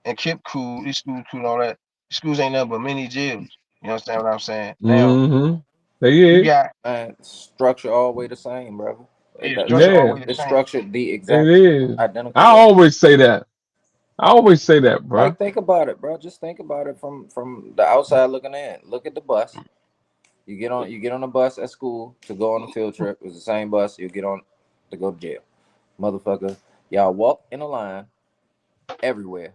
And Kip cool, these schools cool and all that. Schools ain't nothing but mini jails. You understand what I'm saying? Now Mm-hmm. They you is. got man, structure all the way the same, brother. yeah, It's, structure Yeah, always the it's same. structured the it exact is. identical I way. always say that. I always say that, bro. Like, think about it, bro. Just think about it from the outside looking in. Look at the bus. You get on the bus at school to go on a field trip. It's the same bus you get on to go to jail. Motherfucker, y'all walk in a line everywhere.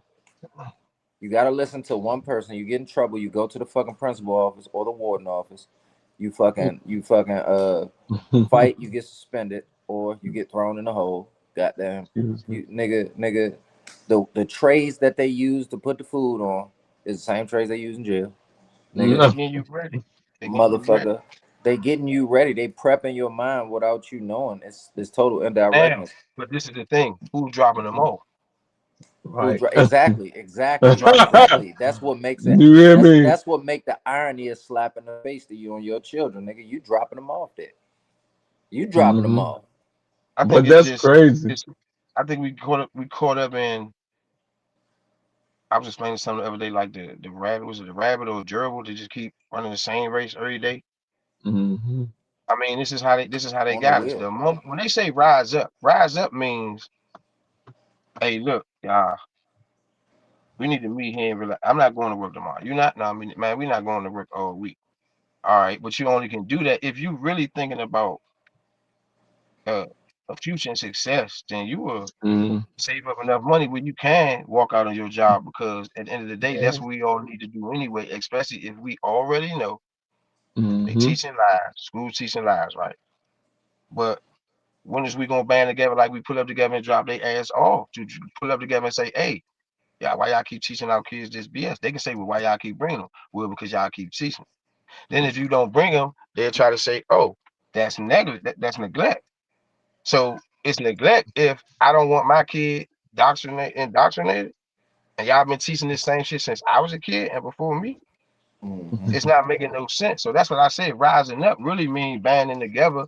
You gotta listen to one person. You get in trouble. You go to the fucking principal office or the warden office. You fucking fight. You get suspended or you get thrown in the hole. Goddamn, Excuse me. nigga. The trays that they use to put the food on is the same trays they use in jail. Nigga, They No. getting you ready. They getting you ready. motherfucker. They getting you ready. They prepping your mind without you knowing. It's total Now, indirectness. but this is the thing. Who's dropping them off? Right. Exactly, Who's exactly, dropping them off? exactly. That's what makes it. You hear That's me? that's what make the irony of slapping the face to you and your children, nigga. You dropping them off there. You dropping them Hmm. off. I think But it's that's just crazy. it's I think we caught up in I was explaining something the other day, like the rabbit, was it the rabbit or the gerbil? They just keep running the same race every day. Hmm. I mean, this is how they On the got us. wheel. The moment when they say rise up means, hey, look, we need to meet here and relax. I'm not going to work tomorrow. You not? No, I mean, man, we're not going to work all week. All right, but you only can do that if you really thinking about uh, a future and success. Then you will Hmm. save up enough money where you can walk out on your job because at the end of the day, Yeah. that's what we all need to do anyway. Especially if we already know they Hmm. teaching lies, school teaching lies, right? But when is we gonna band together like we pull up together and drop their ass off to pull up together and say, hey, yeah, why y'all keep teaching our kids this BS? They can say, well, why y'all keep bringing them? Well, because y'all keep teaching. Then if you don't bring them, they'll try to say, oh, that's neglect. That's neglect. So it's neglect if I don't want my kid indoctrinated, and y'all been teaching this same shit since I was a kid and before me. Mm-hmm. It's not making no sense. So that's what I said. Rising up really means banding together,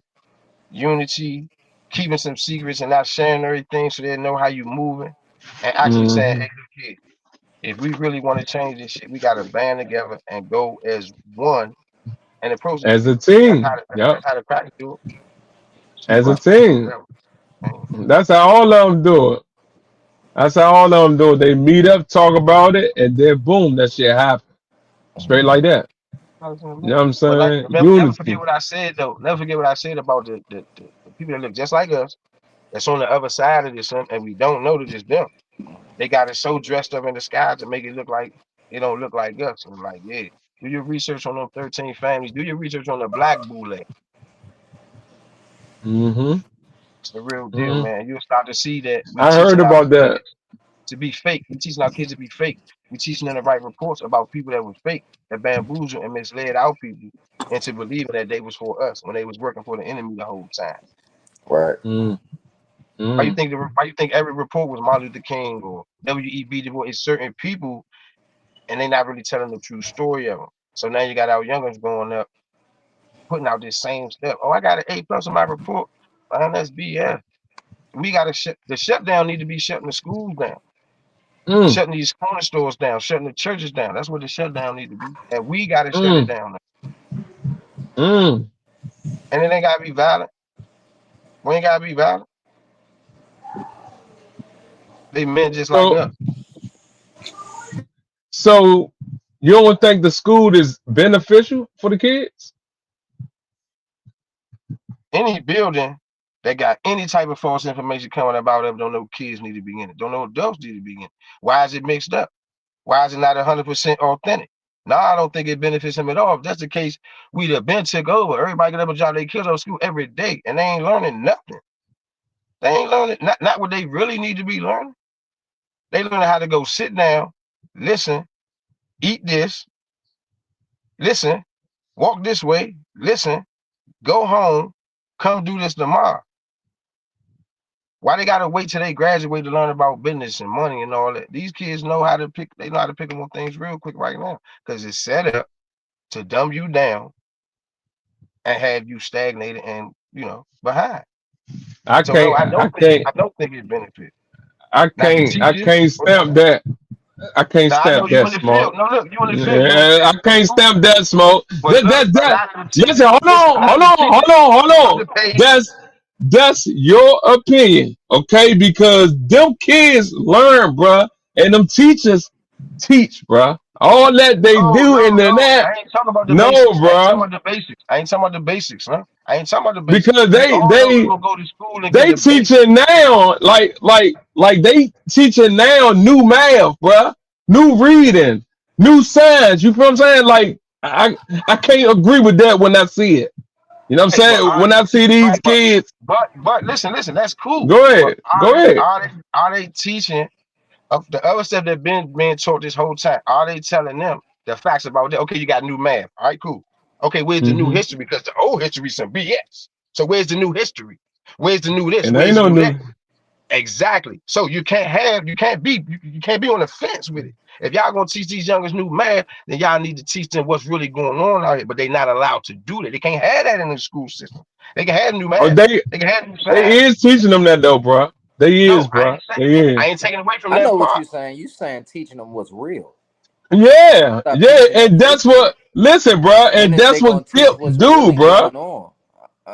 unity, keeping some secrets and not sharing everything so they know how you moving, and actually saying, Hmm. "Hey, look here, if we really want to change this shit, we got to band together and go as one and approach this As a shit." team. Yep. That's how the crackers do it. See As a what? team. That's how all of them do it. That's how all of them do it. They meet up, talk about it, and then boom, that shit happen. Straight like that. You know what I'm But like, saying? never forget Unity. what I said though. Never forget what I said about the people that look just like us. That's on the other side of this, and we don't know that it's them. They got it so dressed up in the sky to make it look like it don't look like us. And like, yeah, do your research on them 13 families. Do your research on the black boule. Hmm. It's the real deal, Hmm. man. You'll start to see that we I heard teaching our about that. kids to be fake. We teaching our kids to be fake. We teaching them to write reports about people that was fake, that bamboozled and misled our people into believing that they was for us when they was working for the enemy the whole time. Right. Mm. Why you Mm. think why you think every report was Martin Luther King or W.E.B. Du Bois? It's certain people, and they not really telling the true story of them. So now you got our youngers growing up putting out this same stuff. Oh, I got an A+ on my report. Man, that's BS. We got to the shutdown need to be shutting the schools down, Mm. shutting these corner stores down, shutting the churches down. That's what the shutdown need to be, and we got to shut it Mm. down. Mm. And it ain't got to be violent. We ain't got to be violent. They men just like So, us. so you don't think the school is beneficial for the kids? Any building that got any type of false information coming about it, don't know kids need to be in it. Don't know adults need to be in it. Why is it mixed up? Why is it not 100% authentic? No, I don't think it benefits them at all. If that's the case, we'd have been took over. Everybody get up and drop their kids out of school every day, and they ain't learning nothing. They ain't learning not what they really need to be learning. They learning how to go sit down, listen, eat this, listen, walk this way, listen, go home, come do this tomorrow. Why they gotta wait till they graduate to learn about business and money and all that? These kids know how to pick. They know how to pick them on things real quick right now because it's set up to dumb you down and have you stagnated and behind. I So no, can't. I can't. I don't think it benefits. I Now the can't. I teachers, can't stamp that. I can't now I know stamp you that in the field. smoke. No, look, you in the field. You Yeah, I understand the can't truth. stamp that smoke. But look, a That. lot of the Listen, teachers, hold listen, a on, lot hold of the on, teachers hold on. underpaid. That's your opinion, okay? Because them kids learn, bruh, and them teachers teach, bruh. All that they No, do in no, the no. net, I ain't talking about the no, basics. I ain't talking bruh, about the basics. I ain't talking about the basics, huh? I ain't talking about the basics. because We all know we're gonna go to school and get they the basics. teaching now, like they teaching now new math, bruh, new reading, new science. You feel what I'm saying? Like I can't agree with that when I see it. You know what I'm Right, but saying? are When they I see these right? kids, But listen, that's cool. go But ahead, go ahead. are they teaching of the other stuff that been being taught this whole time? Are they telling them the facts about that? Okay, you got new math. All right, cool. Okay, where's the new Hmm. history? Because the old history is some BS. So where's the new history? Where's the new this? And ain't Where's the no new that? new. Exactly. So you can't be on the fence with it. If y'all gonna teach these youngers new math, then y'all need to teach them what's really going on out here. But they're not allowed to do that. They can't have that in the school system. They can have new Oh, math. they They can have new they science. is teaching them that though, bro. They is, No, I bro. ain't saying They is. I ain't taking away from I that know what part. you're saying. You saying teaching them what's real. Yeah, Stop yeah, teaching them and that's history. what. Listen, bro, When and is that's they what gonna teach Tip what's do, really bro. going on?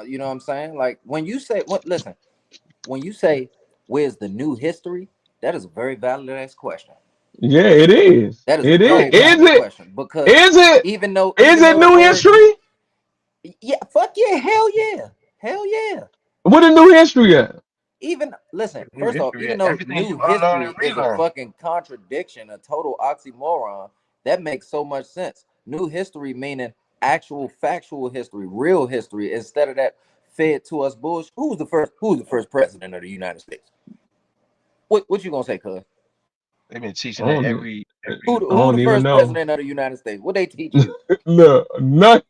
You know what I'm saying? Like when you say what? Listen, when you say where's the new history, that is a very valid ass question. Yeah, it is. That is a It is. very valid question because Is it? even though Is even it though the new word history? yeah, fuck yeah, hell yeah, hell yeah. What a new history at? Even listen, New first off, history. even though Everything new you unlearn and history is a relearn. fucking contradiction, a total oxymoron, that makes so much sense. New history meaning actual factual history, real history, instead of that fed to us bullshit. Who's the first president of the United States? What you gonna say, cuz? They've been I teaching that don't, e- every I Who the don't even first know. president of the United States? What they teach you? Look, not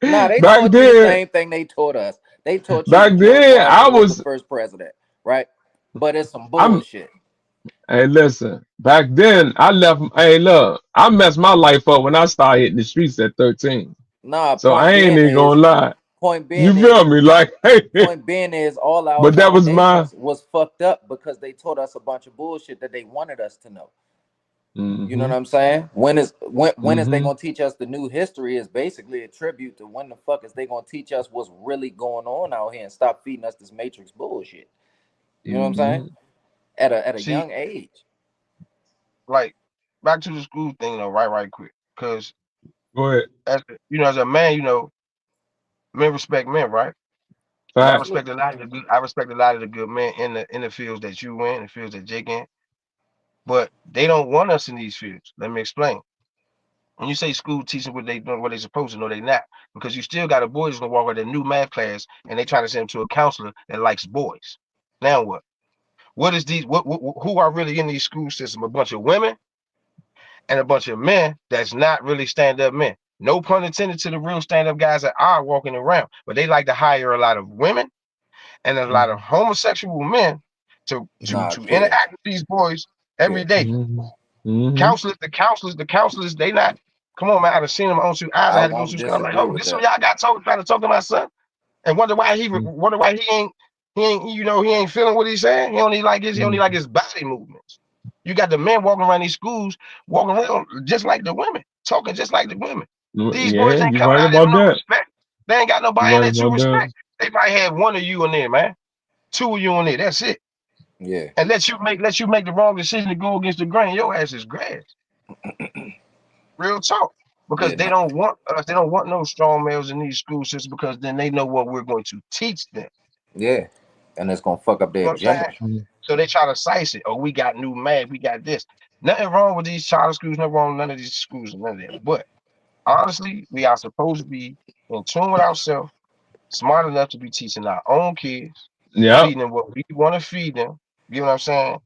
Nah, they back taught you the then. same thing they taught us. They taught you Back that George then, I Washington was the was. first president, right? But it's some I'm. bullshit. Hey, listen. Back then, I left. Hey, look, I messed my life up when I started hitting the streets at 13. Nah, So I ain't even gonna lie. point You being feel is me? Like, hey, point being is all our but that was my. foundations was fucked up because they taught us a bunch of bullshit that they wanted us to know. You know Mm-hmm. what I'm saying? When is they Mm-hmm. gonna teach us the new history is basically a tribute to when the fuck is they gonna teach us what's really going on out here and stop feeding us this matrix bullshit. You know what I'm saying? Mm-hmm. At a See, young age. like back to the school thing though, right quick. Cause Go ahead. as a man, men respect men, right? And I Fact. respect Absolutely. a lot of the good, I respect a lot of the good men in the fields that you in, the fields that Jake in. But they don't want us in these fields. Let me explain. When you say school teaching what they doing, what they supposed to know, they not. Because you still got a boy who's gonna walk with a new math class and they try to send him to a counselor that likes boys. Now what? What is these who are really in these school systems? A bunch of women and a bunch of men that's not really stand-up men. No pun intended to the real stand-up guys that are walking around, but they like to hire a lot of women and a lot of homosexual men to to Nah, to kill. interact with these boys every Kill. day. Mm-hmm. Mm-hmm. The counselors, they not. Come on, man. I've seen them on two eyes. I I had to go won't to school. I'm like, disagree oh, with this what that. y'all got trying to talk to my son, and wonder why he ain't feeling what he's saying. He only like his body movements. You got the men walking around these schools, walking around just like the women, talking just like the women. These Yeah, boys ain't you coming right out there with about no that. respect. They ain't got You nobody in right there to about that. respect. They might have one of you in there, man. Two of you in there. That's it. Yeah. And let you make the wrong decision to go against the grain. Your ass is grass. Real talk. Because Yeah, they nah. don't want us. They don't want no strong males in these school systems because then they know what we're going to teach them. Yeah. And it's gonna fuck up You their know what I'm agenda. saying? So they try to size it. Oh, we got new math. We got this. Nothing wrong with these charter schools. Nothing wrong with none of these schools and none of that. But honestly, we are supposed to be in tune with ourselves, smart enough to be teaching our own kids, Yep. feeding them what we want to feed them. You know what I'm saying?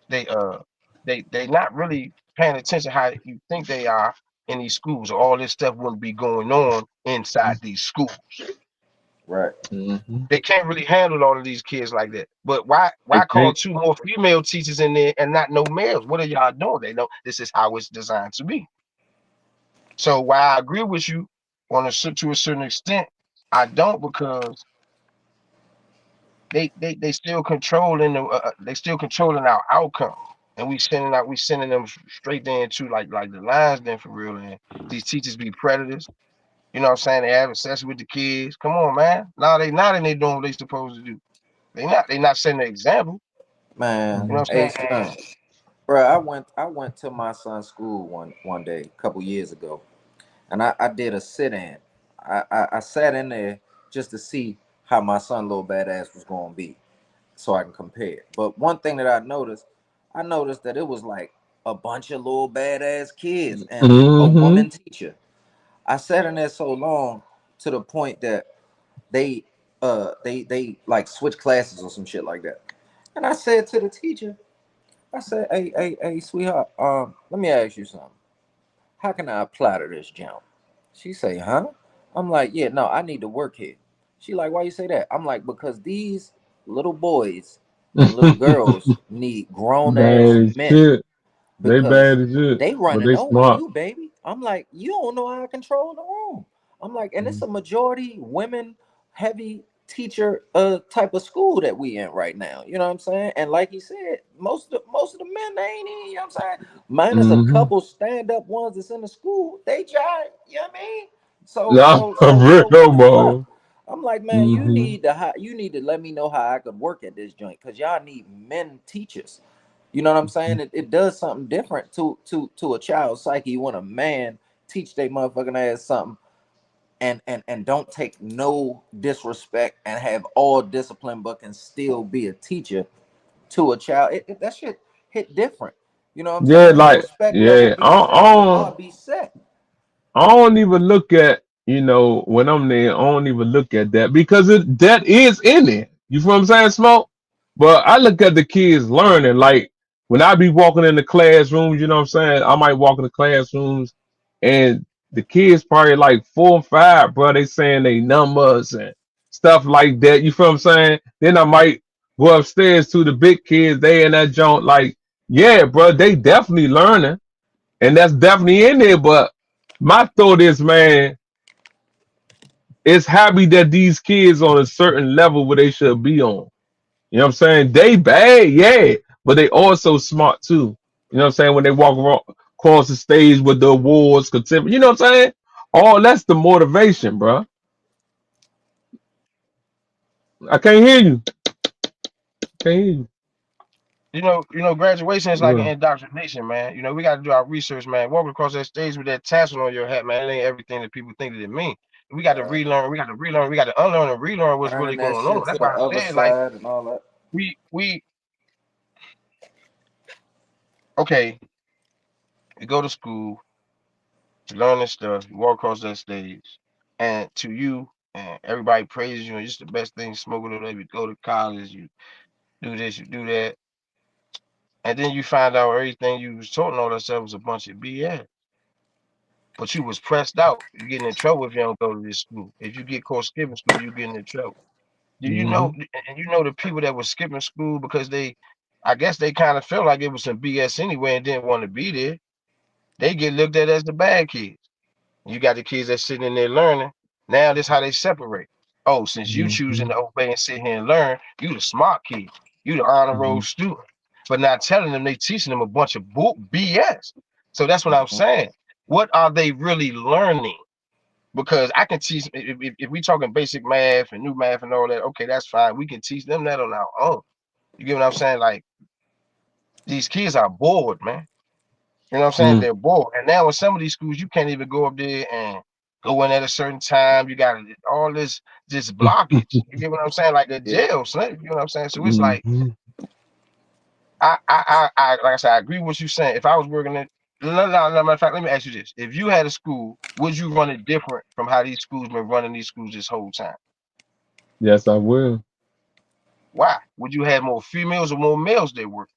They they not really paying attention how you think they are in these schools, or all this stuff wouldn't be going on inside these schools. Right. Mm-hmm. They can't really handle all of these kids like that. But why They why call can't. two more female teachers in there and not no males? What are y'all doing? They know this is how it's designed to be. So while I agree with you to a certain extent, I don't, because they still controlling they still controlling our outcomes, and we sending them straight there into like the lines then for real. And these teachers be predators. You know what I'm saying? They have sex with the kids. Come on, man. No, they not, and they doing what they supposed to do. They not setting an example. Man, You know Mm-hmm. what I'm hey saying? son. Bro, I went to my son's school one day, a couple years ago, and I did a sit-in. I sat in there just to see how my son little badass was gonna be, so I can compare. But one thing that I noticed that it was like a bunch of little badass kids and a Mm-hmm. woman teacher. I sat in there so long to the point that they they like switch classes or some shit like that. And I said to the teacher, I said, hey, sweetheart, let me ask you something. How can I apply to this jump? She say, huh? I'm like, yeah, no, I need to work here. She like, why you say that? I'm like, because these little boys and little girls need grown ass Bad as men shit. They because bad as shit, they but running they over smart. you, baby. I'm like, you don't know how to control the room. I'm like, and it's Mm-hmm. a majority women heavy teacher type of school that we in right now. You know what I'm saying? And like he said, most of the men they ain't in, you know what I'm saying? Minus a Mm-hmm. couple stand-up ones that's in the school, they jive, you know what I mean? So No, so for so so what real, the fuck? bro. I'm like, man, Mm-hmm. you need to let me know how I could work at this joint because y'all need men teachers. You know what I'm saying? It does something different to a child's psyche when a man teach they motherfucking ass something and don't take no disrespect and have all discipline but can still be a teacher to a child. That shit hit different. You know what I'm Yeah, saying? The like respect level yeah. be set, the bar be set. I don't even look at, when I'm there, I don't even look at that because that is in there. You feel what I'm saying, Smoke? But I look at the kids learning. Like when I be walking in the classrooms, you know what I'm saying? I might walk in the classrooms and the kids probably like 4 or 5, bro. They saying they numbers and stuff like that. You feel what I'm saying? Then I might go upstairs to the big kids. They in that joint like yeah, bro, they definitely learning, and that's definitely in there. But my thought is, man, it's happy that these kids on a certain level where they should be on. You know what I'm saying? They bad, yeah, but they also smart too. You know what I'm saying? When they walk across the stage with the awards, you know what I'm saying? All that's the motivation, bro. I can't hear you. Can't hear Graduation is like an you. indoctrination, man. We got to do our research, man. Walking across that stage with that tassel on your hat, man, it ain't everything that people think that it means. We got to Right. relearn. We got to relearn. We got to unlearn and relearn what's really Turning that going on. shit to That's the why I other said, like, side and all that. we okay. You go to school, you learn this stuff. You walk across that stage, and to you, and everybody praises you, and it's the best thing. Smoking whatever. You go to college, you do this, you do that, and then you find out everything you was taught and all that stuff was a bunch of BS. But you was pressed out. You getting in trouble if you don't go to this school. If you get caught skipping school, you getting in trouble. Do you Mm-hmm. know? And you know the people that were skipping school because I guess they kind of felt like it was some BS anyway and didn't want to be there. They get looked at as the bad kids. You got the kids that's sitting in there learning. Now this how they separate. Oh, since you Mm-hmm. choosing to obey and sit here and learn, you the smart kid. You the honor roll Mm-hmm. student. But not telling them they teaching them a bunch of BS. So that's what I'm Mhm. saying. What are they really learning? Because I can teach if we talking basic math and new math and all that, okay, that's fine. We can teach them that on our own. You get what I'm saying? Like these kids are bored, man. You know what I'm saying? Mm-hmm. They're bored. And now in some of these schools, you can't even go up there and go in at a certain time. You got all this blockage. You get what I'm saying? Like a Yeah. jail, son. You know what I'm saying? So it's like Mm-hmm. I like I said, I agree with what you're saying. If I was working at no, matter of fact, let me ask you this. If you had a school, would you run it different from how these schools been running these schools this whole time? Yes, I will. Why? Would you have more females or more males they work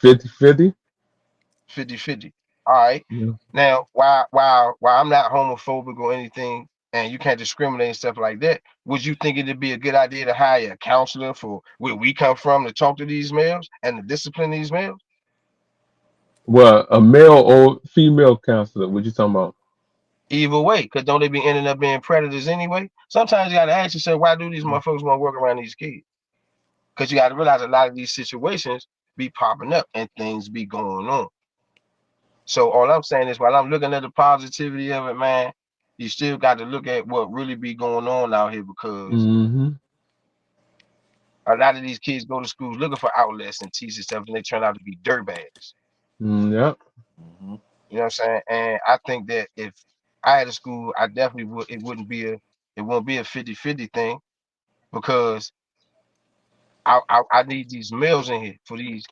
50-50. 50-50? All right. Yeah. Now, while I'm not homophobic or anything, and you can't discriminate and stuff like that, would you think it'd be a good idea to hire a counselor for where we come from to talk to these males and to discipline these males? Well, a male or female counselor? What you talking about? Either way, because don't they be ending up being predators anyway? Sometimes you gotta ask yourself, why do these motherfuckers want to work around these kids? Because you gotta realize a lot of these situations be popping up and things be going on. So all I'm saying is while I'm looking at the positivity of it, man, you still got to look at what really be going on out here because Mm-hmm. a lot of these kids go to schools looking for outlets and teach stuff and they turn out to be dirtbags. Mm, yep. Hmm. You know what I'm saying? And I think that if I had a school, I definitely would it won't be a 50-50 thing because I need these males in here for these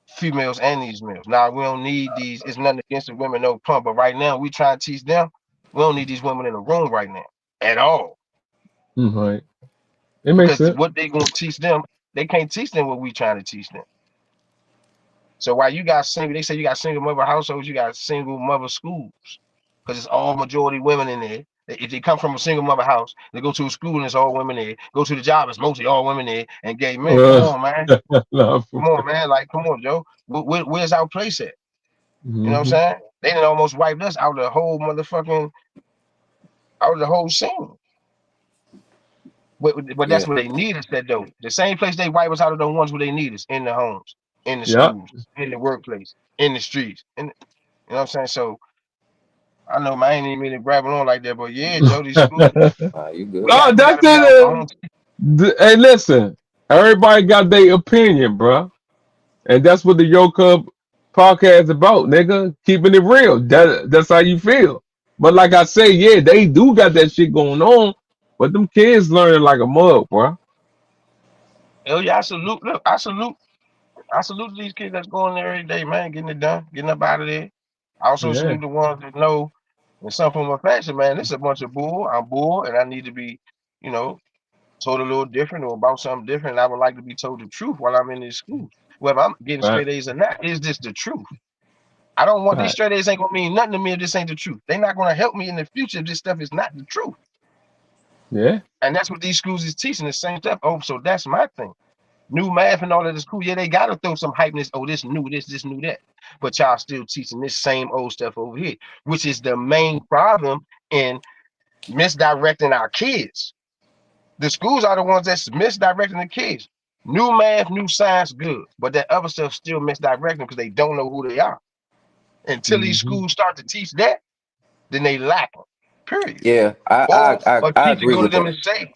females and these males. Now we don't need these, it's nothing against the women, no pump, but right now we try to teach them. We don't need these women in the room right now at all. Mm, right. It makes Because sense. what they gonna teach them, they can't teach them what we trying to teach them. So while you got single, they say you got single mother households, you got single mother schools, because it's all majority women in there. If they come from a single mother house, they go to a school and it's all women there. Go to the job, it's mostly all women there and gay men. Come Uh, on, man. no, Come on, man. Like, come on, Joe. Where's our place at? You know what I'm mm-hmm. saying? They done almost wiped us out of the whole motherfucking out of the whole scene. But Yeah. that's what they need us at though. The same place they wipe us out of the ones where they need us in the homes, in the Yep. schools, in the workplace, in the streets. And you know what I'm saying? So I know man, I ain't even mean to grab on like that, but yeah, Joe, these schools, You we good? No, got we that's gotta be our it. own. Hey, listen. Everybody got their opinion, bro, and that's what the Yoka podcast about, nigga. Keeping it real. That's how you feel. But like I say, yeah, they do got that shit going on, but them kids learning like a mug, bro. Hell yeah, I salute. Look, I salute these kids that's going there every day, man, getting it done, getting up out of there. I also Yeah. salute the ones that know in some form of fashion, man, this is a bunch of bull. I'm bored and I need to be, you know, told a little different or about something different. I would like to be told the truth while I'm in this school. Whether I'm getting Right. straight A's or not, is this the truth? I don't want these Right. straight A's ain't gonna mean nothing to me if this ain't the truth. They're not gonna help me in the future if this stuff is not the truth. Yeah. And that's what these schools is teaching, the same stuff. Oh, so that's my thing. New math and all of this cool. Yeah, they gotta throw some hypeness. Oh, this new, this new that. But y'all still teaching this same old stuff over here, which is the main problem in misdirecting our kids. The schools are the ones that's misdirecting the kids. New math, new science, good. But that other stuff still misdirecting because they don't know who they are. Until these Mm-hmm. schools start to teach that, then they lacking. Period. Yeah, Or a I teacher agree go to with them that. and say,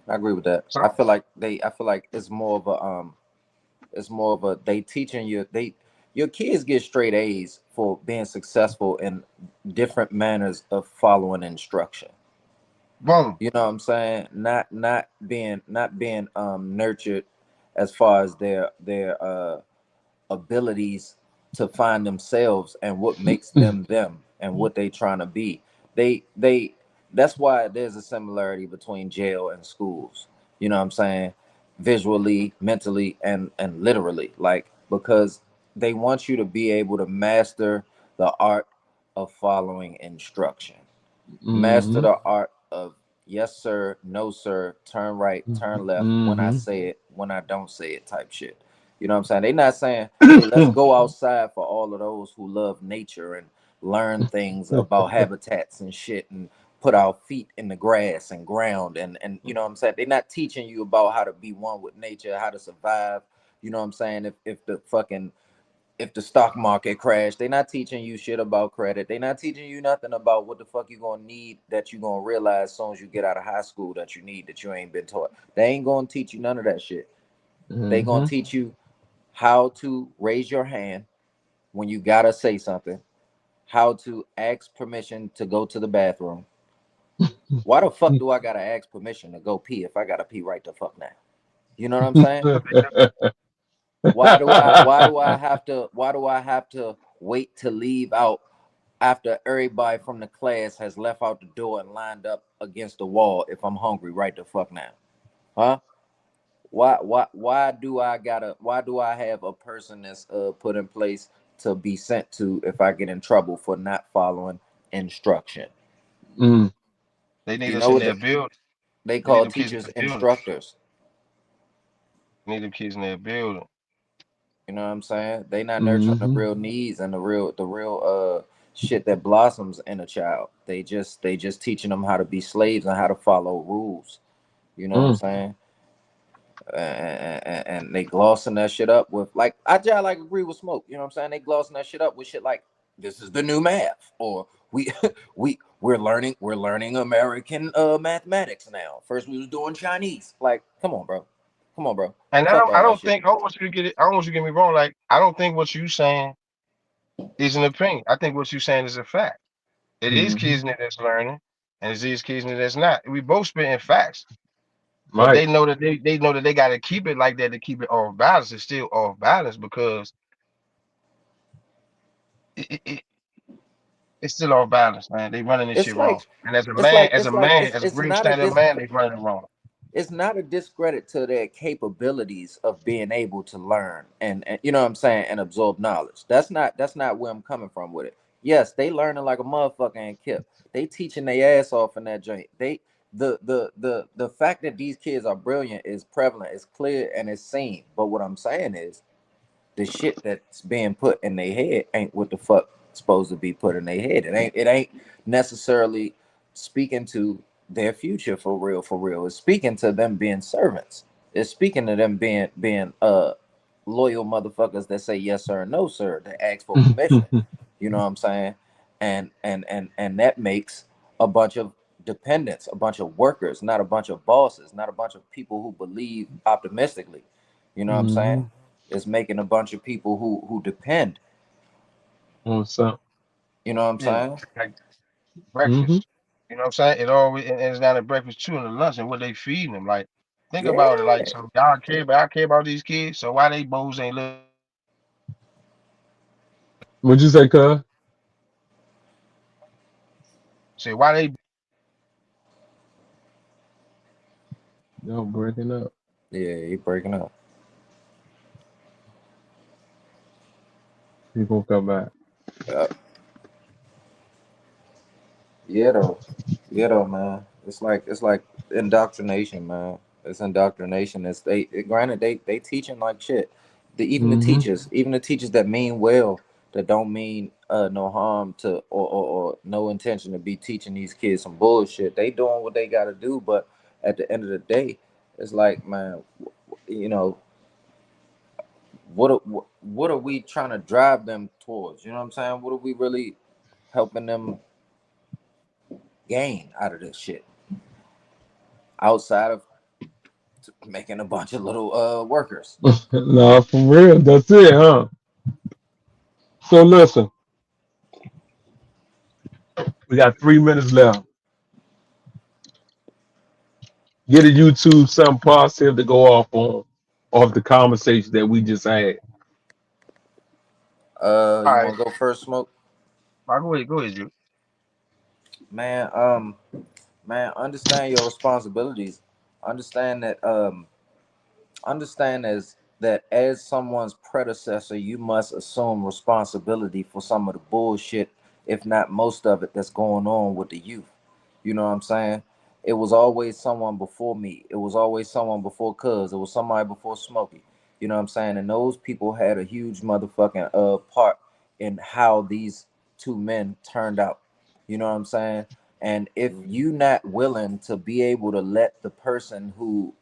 I agree with that. so I feel like it's more of a they teaching you they your kids get straight A's for being successful in different manners of following instruction. boom. You know what I'm saying? Not being nurtured as far as their abilities to find themselves and what makes them them and what they trying to be. They that's why there's a similarity between jail and schools. You know what I'm saying? Visually, mentally, and literally. Like, because they want you to be able to master the art of following instruction. Master Mm-hmm. the art of yes sir, no sir, turn right, turn left, when I say it, when I don't say it type shit. You know what I'm saying? They not saying, hey, let's go outside for all of those who love nature and learn things about habitats and shit and put our feet in the grass and ground and you know what I'm saying? They're not teaching you about how to be one with nature, how to survive. You know what I'm saying? If the stock market crashed, they not teaching you shit about credit. They not teaching you nothing about what the fuck you gonna need that you gonna realize as soon as you get out of high school that you need that you ain't been taught. They ain't gonna teach you none of that shit. They gonna Mm-hmm. teach you how to raise your hand when you gotta say something, how to ask permission to go to the bathroom. Why the fuck do I gotta ask permission to go pee if I gotta pee right the fuck now? You know what I'm saying? Why do I have to wait to leave out after everybody from the class has left out the door and lined up against the wall if I'm hungry right the fuck now? Huh? Why do I have a person that's put in place to be sent to if I get in trouble for not following instruction? Mm. They need You us know in what their building. they They need call them kids in teachers their building. instructors. They need them kids in their building. You know what I'm saying? They not nurturing the Mm-hmm. real needs and the real shit that blossoms in a child. They just teaching them how to be slaves and how to follow rules. You know what I'm Mm. saying? And they glossing that shit up with like I just like agree with Smoke. You know what I'm saying? They glossing that shit up with shit like this is the new math or we we're learning American mathematics now. First we was doing Chinese. Like, come on, bro. And Fuck I all that don't shit. think I don't want you to get it. I don't want you to get me wrong. Like I don't think what you saying is an opinion. I think what you saying is a fact. It is Mm-hmm. kids in there that's learning, and it's these kids in there that's not. We both spitting facts, but Right. they know that they got to keep it like that to keep it off balance. It's still off balance because it, it's still off balance, man. They running this It's shit wrong. like And as a it's man, like it's like as a it's real not a standing man, they running it wrong. it's not a discredit to their capabilities of being able to learn and you know what I'm saying and absorb knowledge. That's not where I'm coming from with it. Yes, they learning like a motherfucker and Kip. They teaching their ass off in that joint. They the fact that these kids are brilliant is prevalent, it's clear and it's seen. But what I'm saying is the shit that's being put in their head ain't what the fuck supposed to be put in their head. It ain't necessarily speaking to their future for real, for real. It's speaking to them being servants. It's speaking to them being loyal motherfuckers that say yes sir and no sir, that ask for permission. You know what I'm saying? And that makes a bunch of dependents, a bunch of workers, not a bunch of bosses, not a bunch of people who believe optimistically. You know what I'm saying? Mm-hmm. It's making a bunch of people who depend. What's up? You know what I'm Yeah, saying? like Mm-hmm. breakfast. You know what I'm saying? It always and it's down to breakfast too and the lunch and what they feeding them. Like think about it. Like Yeah. so, I care about these kids. So why they bowls ain't look? What'd you say, cuz? Say why they Y'all breaking up. Yeah, you breaking up. You gonna come back. Yeah, yeah though. Yeah though, man. It's like indoctrination, man. It's indoctrination. Granted they teaching like shit. Hmm. Even the teachers that mean well, that don't mean no harm to, or no intention to be teaching these kids some bullshit. They doing what they got to do, but at the end of the day, it's like, man, you know, what are we trying to drive them towards? You know what I'm saying? What are we really helping them gain out of this shit outside of making a bunch of little workers? No, for real. That's it, huh? So listen, we got 3 minutes left. Get a YouTube something positive to go off on, off the conversation that we just had. All You right, want to go first, Smoke? go ahead, Drew. Man, man, understand your responsibilities. Understand that understand as that as someone's predecessor, you must assume responsibility for some of the bullshit, if not most of it, that's going on with the youth. You know what I'm saying? It was always someone before me. It was always someone before Cuz. It was somebody before Smokey. You know what I'm saying? And those people had a huge motherfucking part in how these two men turned out. You know what I'm saying? And if you not willing to be able to let the person who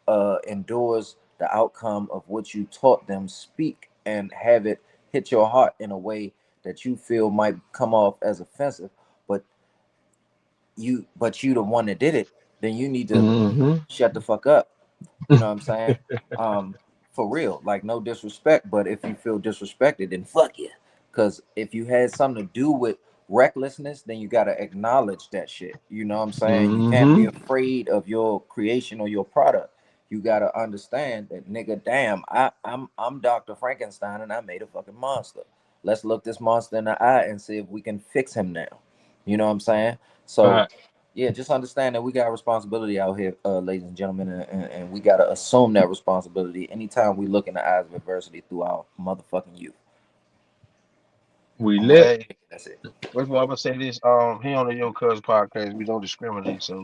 endures the outcome of what you taught them speak and have it hit your heart in a way that you feel might come off as offensive, but you the one that did it, then you need to Hmm. shut the fuck up. You know what I'm saying? Um, for real, like no disrespect, but if you feel disrespected, then fuck you. Because if you had something to do with recklessness, then you gotta acknowledge that shit. You know what I'm saying? You can't be Hmm. afraid of your creation or your product. You gotta understand that, nigga. Damn, I'm Dr. Frankenstein and I made a fucking monster. Let's look this monster in the eye and see if we can fix him now. You know what I'm saying? So Right. yeah, just understand that we got a responsibility out here, ladies and gentlemen, and we gotta assume that responsibility anytime we look in the eyes of adversity through our motherfucking youth. We lit. Hey, That's it. first of all, I'm gonna say this. He on the Yo Cuz podcast. We don't discriminate, so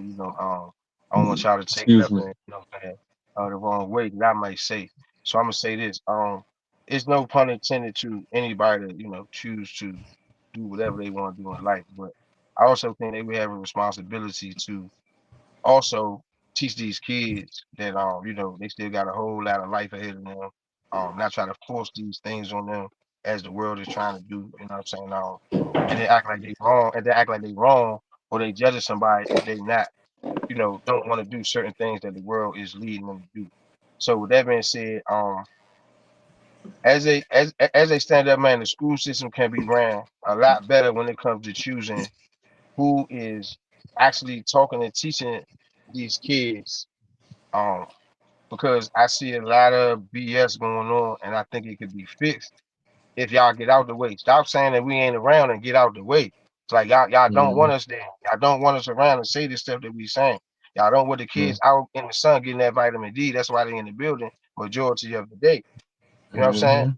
I don't want y'all to take Excuse me. nothing, the wrong way that I might say. So I'm gonna say this. It's no pun intended to anybody that choose to do whatever they want to do in life, but I also think that we have a responsibility to also teach these kids that they still got a whole lot of life ahead of them. Not try to force these things on them as the world is trying to do. You know what I'm saying? And they act like they wrong, and they act like they wrong, or they judging somebody if they not, don't want to do certain things that the world is leading them to do. So with that being said, as a stand up man, the school system can be ran a lot better when it comes to choosing who is actually talking and teaching these kids. Um, because I see a lot of BS going on, and I think it could be fixed if y'all get out the way. Stop saying that we ain't around and get out the way. It's like y'all don't want Hmm. us there. Y'all don't want us around and say the stuff that we saying. Y'all don't want the kids out in the sun getting that vitamin D. That's why they in the building majority of the day. You know what I'm saying? Hmm.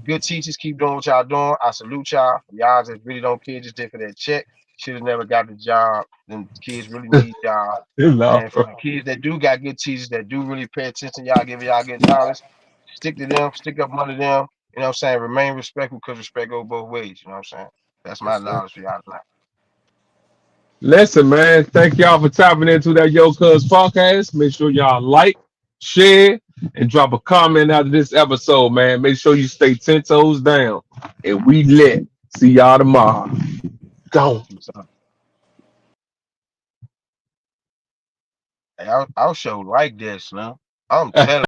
Good teachers, keep doing what y'all doing. I salute y'all. Y'all just really don't care, just did for that check. Should have never got the job. Then kids really need y'all. You know. And for the kids that do got good teachers that do really pay attention, y'all give y'all good knowledge, stick to them, stick up under them. You know what I'm saying? Remain respectful because respect goes both ways. You know what I'm saying? That's my Yes, sir. knowledge for y'all tonight. Listen, man. Thank y'all for tapping into that Yo Cuz podcast. Make sure y'all like, share, and drop a comment after this episode, man. Make sure you stay 10 toes down. And we lit. See y'all tomorrow. Gone. So, hey, I'll show like this, man. I'm telling